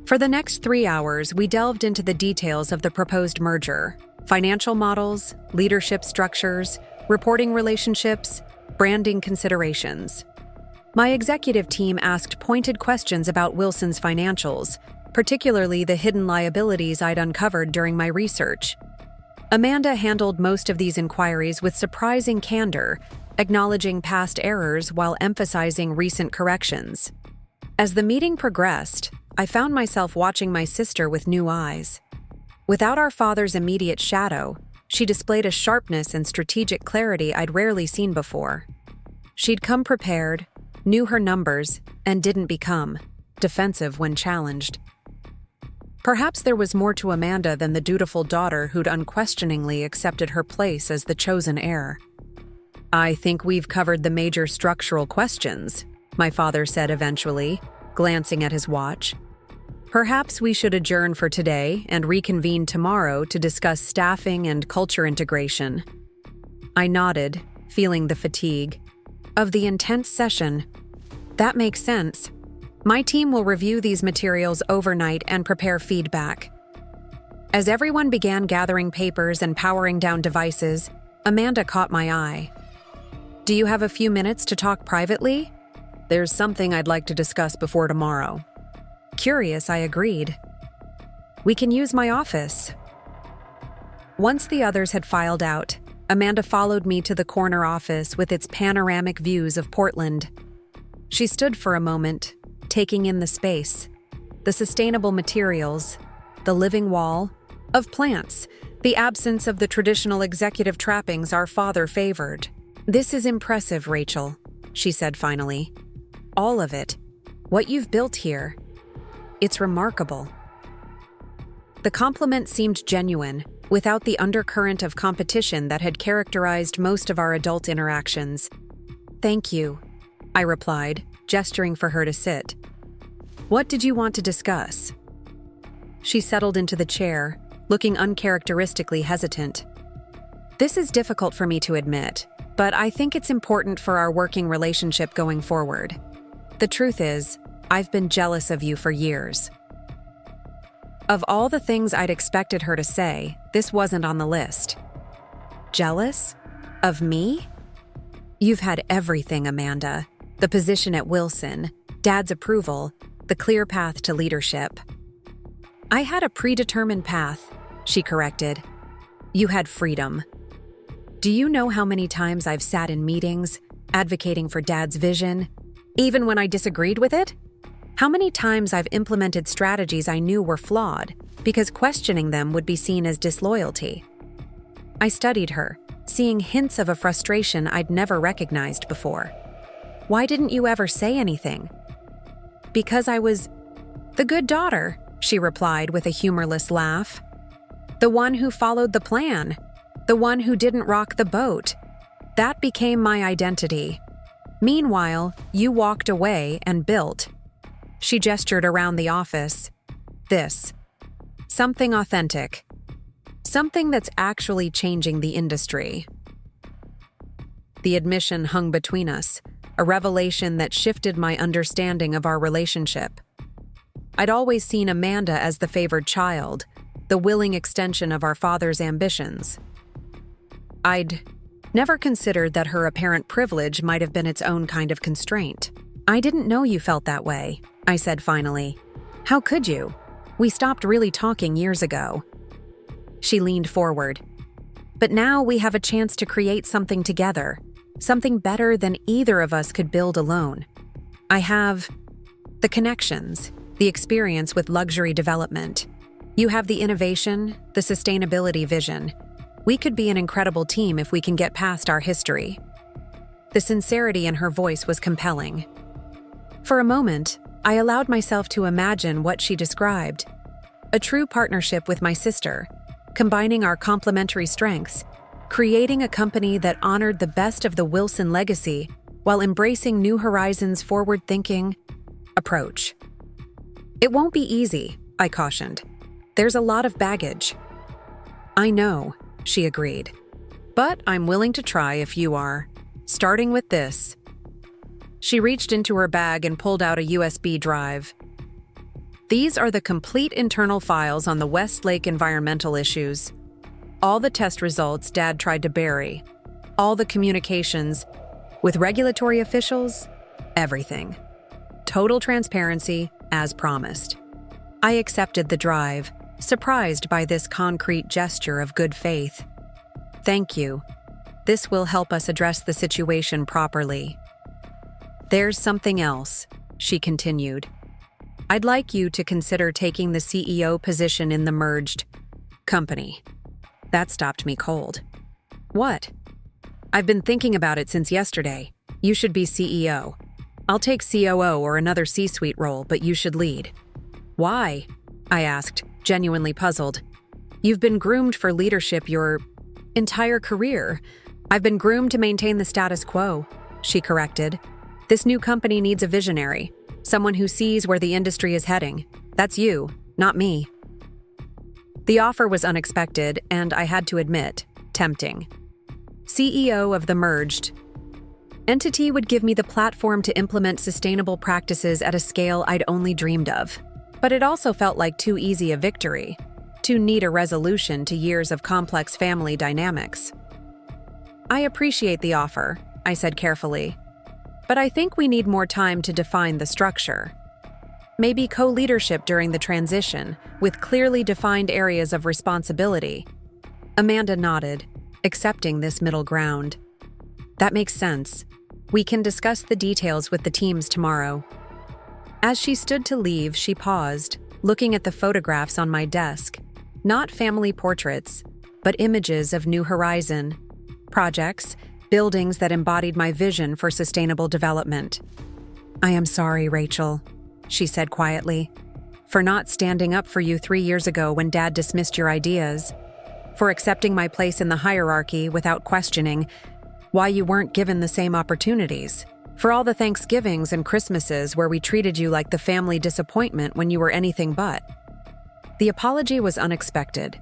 For the next 3 hours, we delved into the details of the proposed merger, financial models, leadership structures, reporting relationships, branding considerations. My executive team asked pointed questions about Wilson's financials, particularly the hidden liabilities I'd uncovered during my research. Amanda handled most of these inquiries with surprising candor, acknowledging past errors while emphasizing recent corrections. As the meeting progressed, I found myself watching my sister with new eyes. Without our father's immediate shadow, she displayed a sharpness and strategic clarity I'd rarely seen before. She'd come prepared, knew her numbers, and didn't become defensive when challenged. Perhaps there was more to Amanda than the dutiful daughter who'd unquestioningly accepted her place as the chosen heir. I think we've covered the major structural questions, my father said eventually, glancing at his watch. Perhaps we should adjourn for today and reconvene tomorrow to discuss staffing and culture integration. I nodded, feeling the fatigue of the intense session. That makes sense. My team will review these materials overnight and prepare feedback. As everyone began gathering papers and powering down devices, Amanda caught my eye. Do you have a few minutes to talk privately? There's something I'd like to discuss before tomorrow. Curious, I agreed. We can use my office. Once the others had filed out, Amanda followed me to the corner office with its panoramic views of Portland. She stood for a moment, taking in the space, the sustainable materials, the living wall of plants, the absence of the traditional executive trappings our father favored. "This is impressive, Rachel," she said finally. "All of it. What you've built here. It's remarkable." The compliment seemed genuine, without the undercurrent of competition that had characterized most of our adult interactions. "Thank you," I replied, gesturing for her to sit. "What did you want to discuss?" She settled into the chair, looking uncharacteristically hesitant. "This is difficult for me to admit, but I think it's important for our working relationship going forward. The truth is, I've been jealous of you for years." Of all the things I'd expected her to say, this wasn't on the list. Jealous? Of me? "You've had everything, Amanda. The position at Wilson, Dad's approval, the clear path to leadership." "I had a predetermined path," she corrected. "You had freedom. Do you know how many times I've sat in meetings, advocating for Dad's vision, even when I disagreed with it? How many times I've implemented strategies I knew were flawed because questioning them would be seen as disloyalty?" I studied her, seeing hints of a frustration I'd never recognized before. "Why didn't you ever say anything?" "Because I was the good daughter," she replied with a humorless laugh. "The one who followed the plan. The one who didn't rock the boat. That became my identity. Meanwhile, you walked away and built." She gestured around the office. "This. Something authentic. Something that's actually changing the industry." The admission hung between us, a revelation that shifted my understanding of our relationship. I'd always seen Amanda as the favored child, the willing extension of our father's ambitions. I'd never considered that her apparent privilege might have been its own kind of constraint. "I didn't know you felt that way," I said finally. "How could you? We stopped really talking years ago." She leaned forward. "But now we have a chance to create something together, something better than either of us could build alone. I have the connections, the experience with luxury development. You have the innovation, the sustainability vision. We could be an incredible team if we can get past our history." The sincerity in her voice was compelling. For a moment, I allowed myself to imagine what she described. A true partnership with my sister, combining our complementary strengths, creating a company that honored the best of the Wilson legacy while embracing New Horizons' forward-thinking approach. "It won't be easy," I cautioned. "There's a lot of baggage." "I know," she agreed. "But I'm willing to try if you are. Starting with this." She reached into her bag and pulled out a USB drive. "These are the complete internal files on the Westlake environmental issues. All the test results Dad tried to bury. All the communications with regulatory officials. Everything. Total transparency, as promised." I accepted the drive, surprised by this concrete gesture of good faith. "Thank you. This will help us address the situation properly." "There's something else," she continued. "I'd like you to consider taking the CEO position in the merged company." That stopped me cold. "What?" "I've been thinking about it since yesterday. You should be CEO. I'll take COO or another C-suite role, but you should lead." "Why?" I asked, genuinely puzzled. "You've been groomed for leadership your entire career." "I've been groomed to maintain the status quo," she corrected. "This new company needs a visionary, someone who sees where the industry is heading. That's you, not me." The offer was unexpected and, I had to admit, tempting. CEO of the merged entity would give me the platform to implement sustainable practices at a scale I'd only dreamed of. But it also felt like too easy a victory, too neat a resolution to years of complex family dynamics. "I appreciate the offer," I said carefully, "but I think we need more time to define the structure. Maybe co-leadership during the transition, with clearly defined areas of responsibility. Amanda nodded, accepting this middle ground. That makes sense. We can discuss the details with the teams tomorrow. As she stood to leave, she paused, looking at the photographs on my desk. Not family portraits, but images of New Horizon, projects, buildings that embodied my vision for sustainable development. I am sorry, Rachel, she said quietly, for not standing up for you 3 years ago when Dad dismissed your ideas, for accepting my place in the hierarchy without questioning why you weren't given the same opportunities, for all the Thanksgivings and Christmases where we treated you like the family disappointment when you were anything but. The apology was unexpected,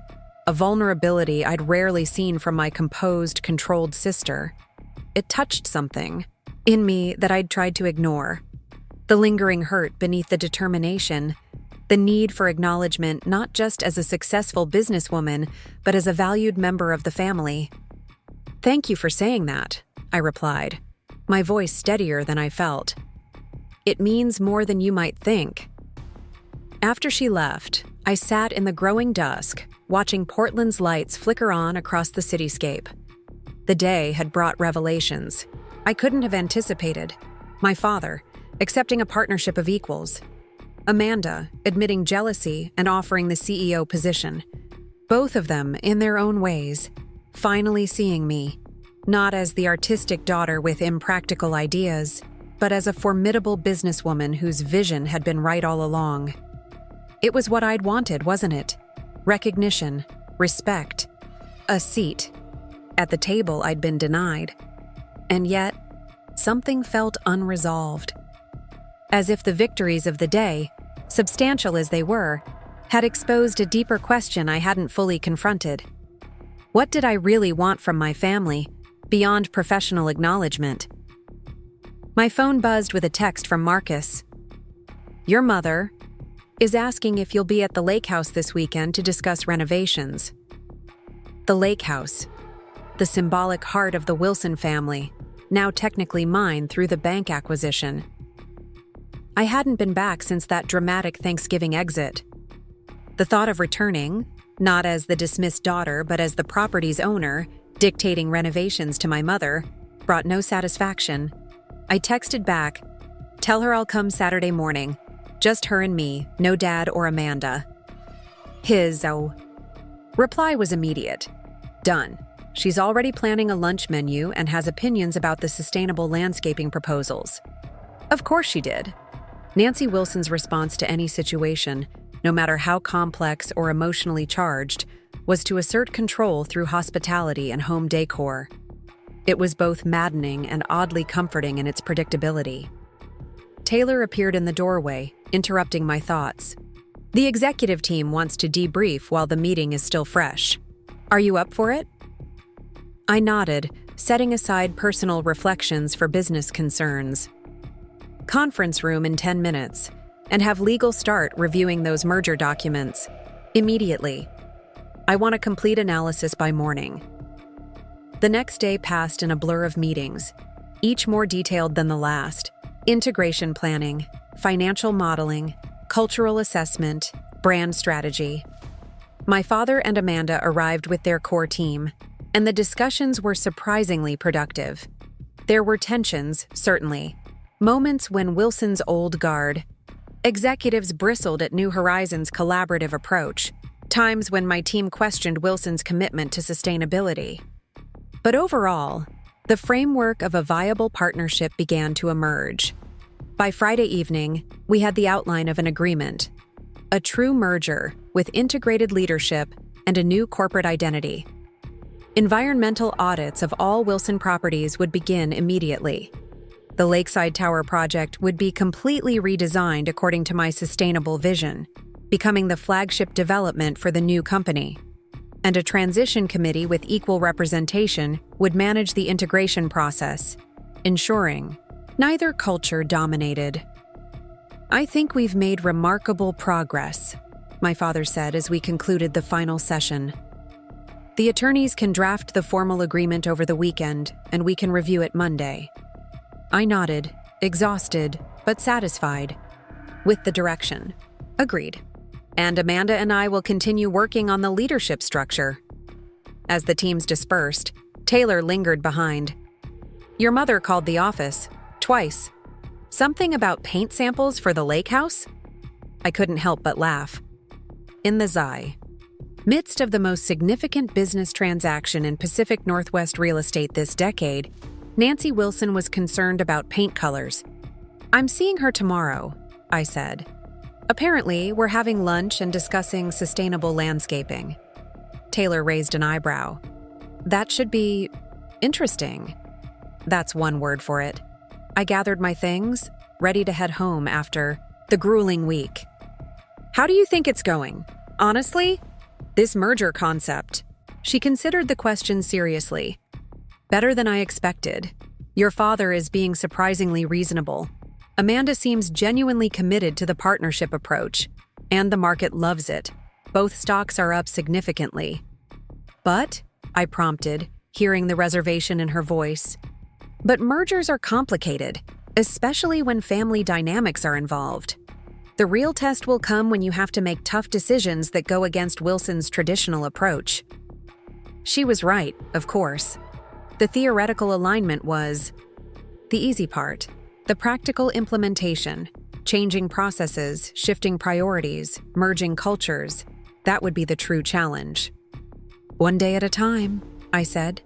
a vulnerability I'd rarely seen from my composed, controlled sister. It touched something in me that I'd tried to ignore. The lingering hurt beneath the determination, the need for acknowledgement not just as a successful businesswoman, but as a valued member of the family. Thank you for saying that, I replied, my voice steadier than I felt. It means more than you might think. After she left, I sat in the growing dusk, watching Portland's lights flicker on across the cityscape. The day had brought revelations I couldn't have anticipated. My father, accepting a partnership of equals. Amanda, admitting jealousy and offering the CEO position. Both of them, in their own ways, finally seeing me, not as the artistic daughter with impractical ideas, but as a formidable businesswoman whose vision had been right all along. It was what I'd wanted, wasn't it? Recognition, respect, a seat. At the table I'd been denied. And yet, something felt unresolved. As if the victories of the day, substantial as they were, had exposed a deeper question I hadn't fully confronted. What did I really want from my family, beyond professional acknowledgement? My phone buzzed with a text from Marcus. Your mother is asking if you'll be at the lake house this weekend to discuss renovations. The lake house, the symbolic heart of the Wilson family, now technically mine through the bank acquisition. I hadn't been back since that dramatic Thanksgiving exit. The thought of returning, not as the dismissed daughter but as the property's owner, dictating renovations to my mother, brought no satisfaction. I texted back, "Tell her I'll come Saturday morning. Just her and me, no Dad or Amanda." His reply was immediate. Done. She's already planning a lunch menu and has opinions about the sustainable landscaping proposals. Of course she did. Nancy Wilson's response to any situation, no matter how complex or emotionally charged, was to assert control through hospitality and home decor. It was both maddening and oddly comforting in its predictability. Taylor appeared in the doorway, interrupting my thoughts. The executive team wants to debrief while the meeting is still fresh. Are you up for it? I nodded, setting aside personal reflections for business concerns. Conference room in 10 minutes, and have legal start reviewing those merger documents. Immediately. I want a complete analysis by morning. The next day passed in a blur of meetings, each more detailed than the last. Integration planning, financial modeling, cultural assessment, brand strategy. My father and Amanda arrived with their core team, and the discussions were surprisingly productive. There were tensions, certainly. Moments when Wilson's old guard. Executives bristled at New Horizons' collaborative approach. Times when my team questioned Wilson's commitment to sustainability. But overall, the framework of a viable partnership began to emerge. By Friday evening, we had the outline of an agreement. A true merger with integrated leadership and a new corporate identity. Environmental audits of all Wilson properties would begin immediately. The Lakeside Tower project would be completely redesigned according to my sustainable vision, becoming the flagship development for the new company. And a transition committee with equal representation would manage the integration process, ensuring neither culture dominated. I think we've made remarkable progress, my father said as we concluded the final session. The attorneys can draft the formal agreement over the weekend, and we can review it Monday. I nodded, exhausted, but satisfied. With the direction. Agreed. And Amanda and I will continue working on the leadership structure. As the teams dispersed, Taylor lingered behind. "Your mother called the office. Twice. Something about paint samples for the lake house?" I couldn't help but laugh. In the midst of the most significant business transaction in Pacific Northwest real estate this decade, Nancy Wilson was concerned about paint colors. "I'm seeing her tomorrow," I said. "Apparently, we're having lunch and discussing sustainable landscaping." Taylor raised an eyebrow. "That should be interesting." That's one word for it. I gathered my things, ready to head home after the grueling week. "How do you think it's going? Honestly? This merger concept." She considered the question seriously. "Better than I expected. Your father is being surprisingly reasonable. Amanda seems genuinely committed to the partnership approach, and the market loves it. Both stocks are up significantly." "But," I prompted, hearing the reservation in her voice, "but mergers are complicated, especially when family dynamics are involved. The real test will come when you have to make tough decisions that go against Wilson's traditional approach." She was right, of course. The theoretical alignment was the easy part. The practical implementation, changing processes, shifting priorities, merging cultures, that would be the true challenge. "One day at a time," I said,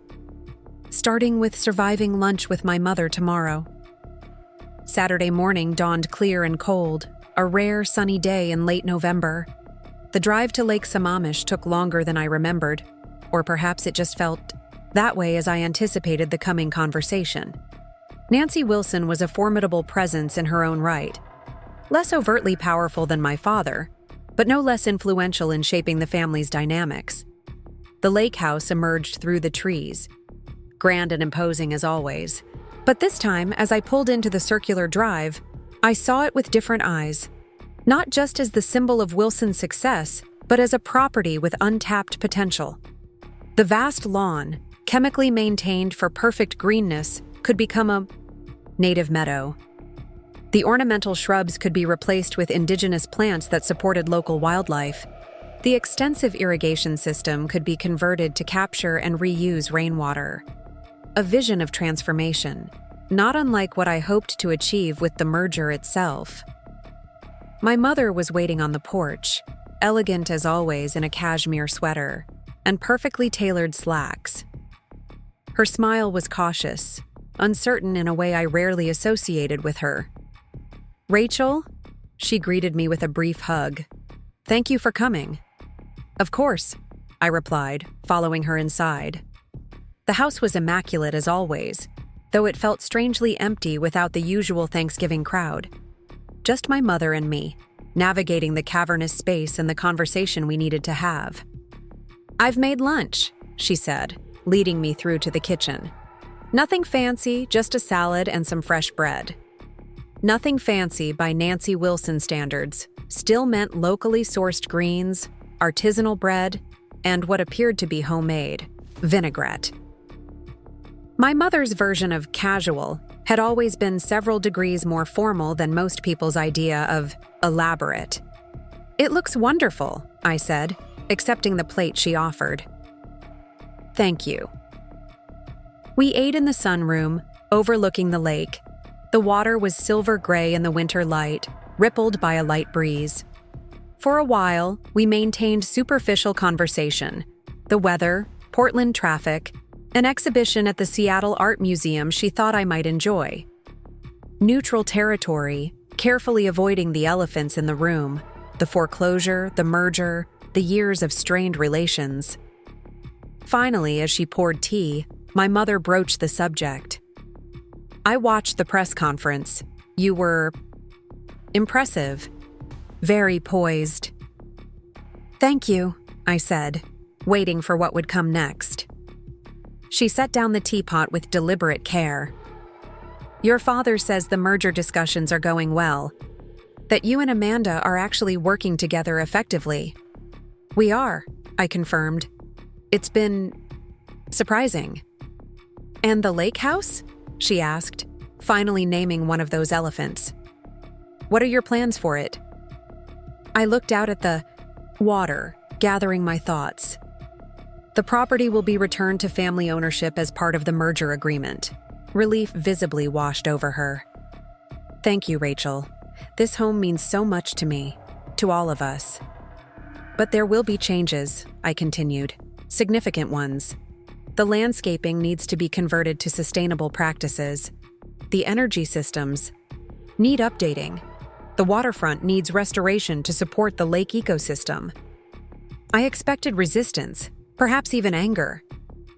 "starting with surviving lunch with my mother tomorrow." Saturday morning dawned clear and cold, a rare sunny day in late November. The drive to Lake Sammamish took longer than I remembered, or perhaps it just felt that way as I anticipated the coming conversation. Nancy Wilson was a formidable presence in her own right. Less overtly powerful than my father, but no less influential in shaping the family's dynamics. The lake house emerged through the trees, grand and imposing as always. But this time, as I pulled into the circular drive, I saw it with different eyes. Not just as the symbol of Wilson's success, but as a property with untapped potential. The vast lawn, chemically maintained for perfect greenness, could become a native meadow. The ornamental shrubs could be replaced with indigenous plants that supported local wildlife. The extensive irrigation system could be converted to capture and reuse rainwater. A vision of transformation, not unlike what I hoped to achieve with the merger itself. My mother was waiting on the porch, elegant as always in a cashmere sweater and perfectly tailored slacks. Her smile was cautious, uncertain in a way I rarely associated with her. "Rachel?" She greeted me with a brief hug. "Thank you for coming." "Of course," I replied, following her inside. The house was immaculate as always, though it felt strangely empty without the usual Thanksgiving crowd. Just my mother and me, navigating the cavernous space and the conversation we needed to have. "I've made lunch," she said, leading me through to the kitchen. "Nothing fancy, just a salad and some fresh bread." Nothing fancy by Nancy Wilson standards still meant locally sourced greens, artisanal bread, and what appeared to be homemade vinaigrette. My mother's version of casual had always been several degrees more formal than most people's idea of elaborate. "It looks wonderful," I said, accepting the plate she offered. "Thank you." We ate in the sunroom, overlooking the lake. The water was silver gray in the winter light, rippled by a light breeze. For a while, we maintained superficial conversation. The weather, Portland traffic, an exhibition at the Seattle Art Museum she thought I might enjoy. Neutral territory, carefully avoiding the elephants in the room, the foreclosure, the merger, the years of strained relations. Finally, as she poured tea, my mother broached the subject. "I watched the press conference. You were impressive, very poised." "Thank you," I said, waiting for what would come next. She set down the teapot with deliberate care. "Your father says the merger discussions are going well, that you and Amanda are actually working together effectively." "We are," I confirmed. "It's been surprising." "And the lake house?" she asked, finally naming one of those elephants. "What are your plans for it?" I looked out at the water, gathering my thoughts. The property will be returned to family ownership as part of the merger agreement. Relief visibly washed over her. Thank you, Rachel. This home means so much to me, to all of us. But there will be changes, I continued. Significant ones. The landscaping needs to be converted to sustainable practices. The energy systems need updating. The waterfront needs restoration to support the lake ecosystem. I expected resistance, perhaps even anger.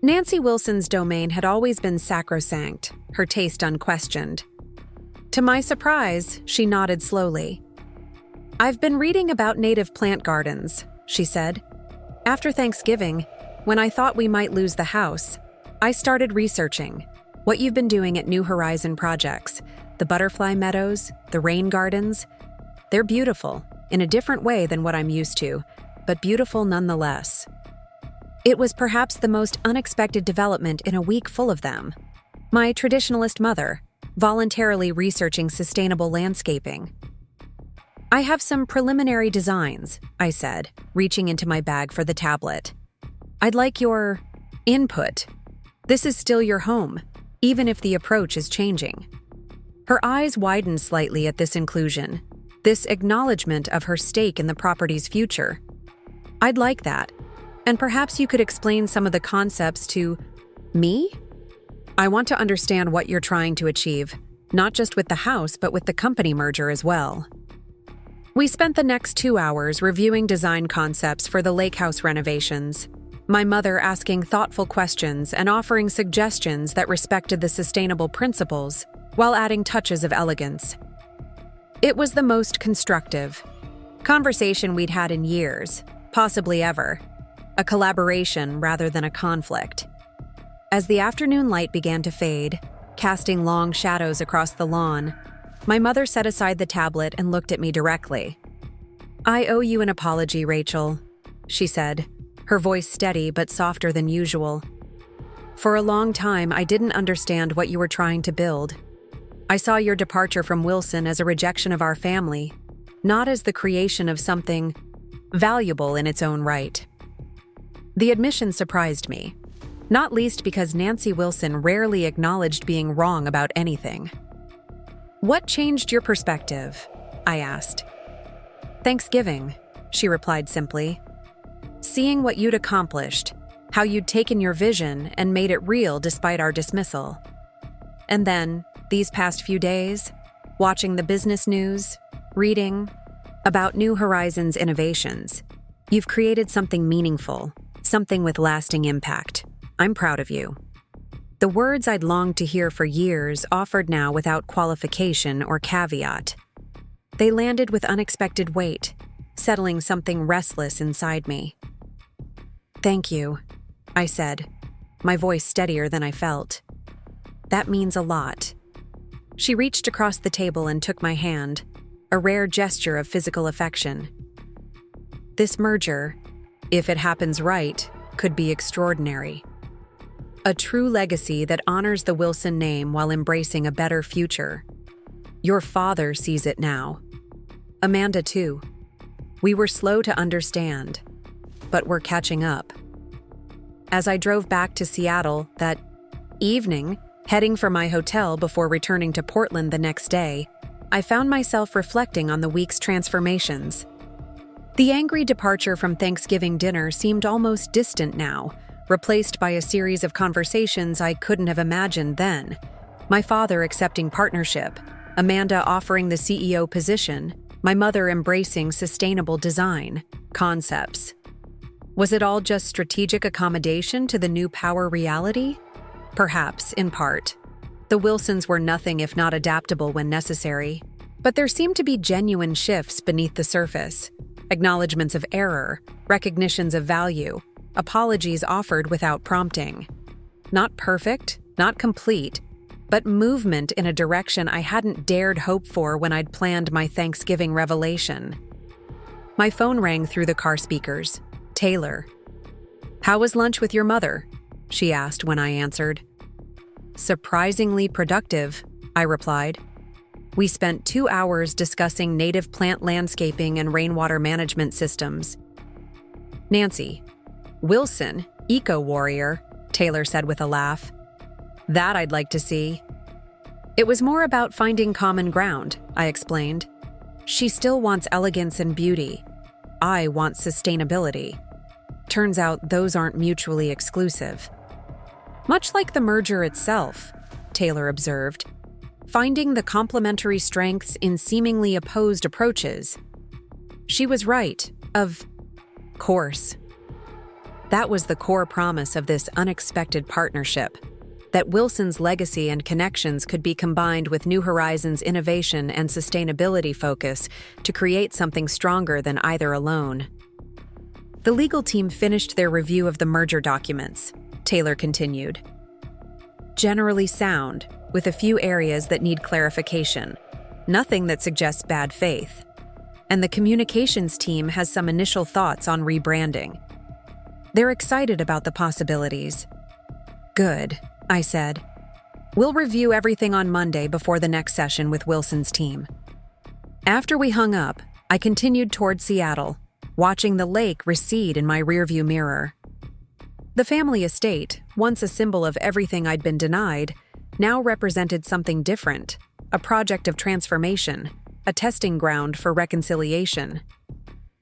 Nancy Wilson's domain had always been sacrosanct, her taste unquestioned. To my surprise, she nodded slowly. I've been reading about native plant gardens, she said. After Thanksgiving, when I thought we might lose the house, I started researching what you've been doing at New Horizon projects, the butterfly meadows, the rain gardens. They're beautiful, in a different way than what I'm used to, but beautiful nonetheless. It was perhaps the most unexpected development in a week full of them. My traditionalist mother, voluntarily researching sustainable landscaping. I have some preliminary designs, I said, reaching into my bag for the tablet. I'd like your input. This is still your home, even if the approach is changing. Her eyes widened slightly at this inclusion, this acknowledgement of her stake in the property's future. I'd like that, and perhaps you could explain some of the concepts to me? I want to understand what you're trying to achieve, not just with the house, but with the company merger as well. We spent the next 2 hours reviewing design concepts for the lake house renovations, my mother asking thoughtful questions and offering suggestions that respected the sustainable principles while adding touches of elegance. It was the most constructive conversation we'd had in years, possibly ever, a collaboration rather than a conflict. As the afternoon light began to fade, casting long shadows across the lawn, my mother set aside the tablet and looked at me directly. I owe you an apology, Rachel, she said, her voice steady but softer than usual. For a long time, I didn't understand what you were trying to build. I saw your departure from Wilson as a rejection of our family, not as the creation of something valuable in its own right. The admission surprised me, not least because Nancy Wilson rarely acknowledged being wrong about anything. What changed your perspective? I asked. Thanksgiving, she replied simply. Seeing what you'd accomplished, how you'd taken your vision and made it real despite our dismissal. And then, these past few days, watching the business news, reading about New Horizons innovations, you've created something meaningful, something with lasting impact. I'm proud of you. The words I'd longed to hear for years offered now without qualification or caveat. They landed with unexpected weight, settling something restless inside me. Thank you, I said, my voice steadier than I felt. That means a lot. She reached across the table and took my hand, a rare gesture of physical affection. This merger, if it happens right, could be extraordinary. A true legacy that honors the Wilson name while embracing a better future. Your father sees it now. Amanda, too. We were slow to understand, but we're catching up. As I drove back to Seattle that evening, heading for my hotel before returning to Portland the next day, I found myself reflecting on the week's transformations. The angry departure from Thanksgiving dinner seemed almost distant now, replaced by a series of conversations I couldn't have imagined then. My father accepting partnership, Amanda offering the CEO position, my mother embracing sustainable design concepts. Was it all just strategic accommodation to the new power reality? Perhaps, in part. The Wilsons were nothing if not adaptable when necessary, but there seemed to be genuine shifts beneath the surface, acknowledgments of error, recognitions of value, apologies offered without prompting. Not perfect, not complete, but movement in a direction I hadn't dared hope for when I'd planned my Thanksgiving revelation. My phone rang through the car speakers. Taylor. "How was lunch with your mother?" she asked when I answered. "Surprisingly productive," I replied. We spent 2 hours discussing native plant landscaping and rainwater management systems. Nancy, Wilson, Eco-warrior, Taylor said with a laugh. That I'd like to see. It was more about finding common ground, I explained. She still wants elegance and beauty. I want sustainability. Turns out those aren't mutually exclusive. Much like the merger itself, Taylor observed, finding the complementary strengths in seemingly opposed approaches. She was right, of course. That was the core promise of this unexpected partnership, that Wilson's legacy and connections could be combined with New Horizons' innovation and sustainability focus to create something stronger than either alone. The legal team finished their review of the merger documents, Taylor continued. Generally sound, with a few areas that need clarification. Nothing that suggests bad faith. And the communications team has some initial thoughts on rebranding. They're excited about the possibilities. Good, I said. We'll review everything on Monday before the next session with Wilson's team. After we hung up, I continued toward Seattle, watching the lake recede in my rearview mirror. The family estate, once a symbol of everything I'd been denied, now represented something different, a project of transformation, a testing ground for reconciliation.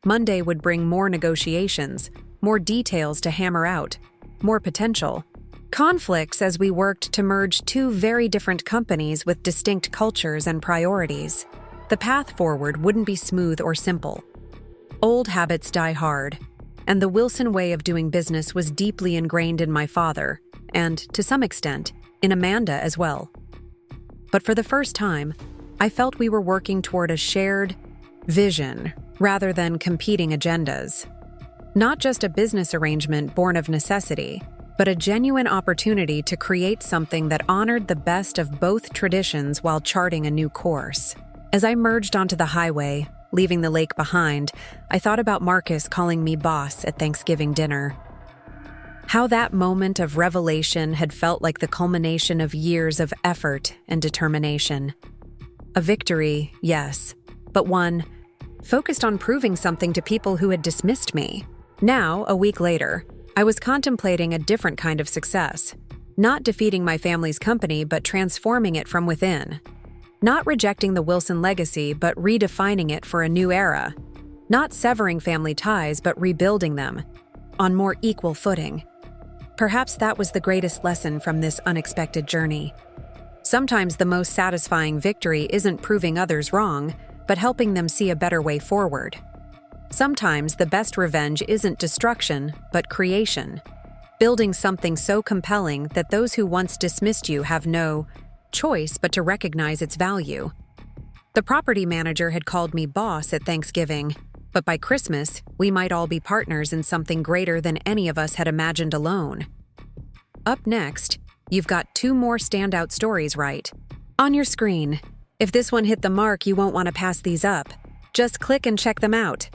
Monday would bring more negotiations, more details to hammer out, more potential. Conflicts as we worked to merge two very different companies with distinct cultures and priorities. The path forward wouldn't be smooth or simple. Old habits die hard, and the Wilson way of doing business was deeply ingrained in my father, and, to some extent, in Amanda as well. But for the first time, I felt we were working toward a shared vision rather than competing agendas. Not just a business arrangement born of necessity, but a genuine opportunity to create something that honored the best of both traditions while charting a new course. As I merged onto the highway, leaving the lake behind, I thought about Marcus calling me boss at Thanksgiving dinner. How that moment of revelation had felt like the culmination of years of effort and determination. A victory, yes, but one focused on proving something to people who had dismissed me. Now, a week later, I was contemplating a different kind of success. Not defeating my family's company, but transforming it from within. Not rejecting the Wilson legacy, but redefining it for a new era. Not severing family ties, but rebuilding them on more equal footing. Perhaps that was the greatest lesson from this unexpected journey. Sometimes the most satisfying victory isn't proving others wrong, but helping them see a better way forward. Sometimes the best revenge isn't destruction, but creation. Building something so compelling that those who once dismissed you have no choice but to recognize its value. The property manager had called me boss at Thanksgiving, but by Christmas, we might all be partners in something greater than any of us had imagined alone. Up next, you've got 2 more standout stories right. On your screen. If this one hit the mark, you won't want to pass these up. Just click and check them out.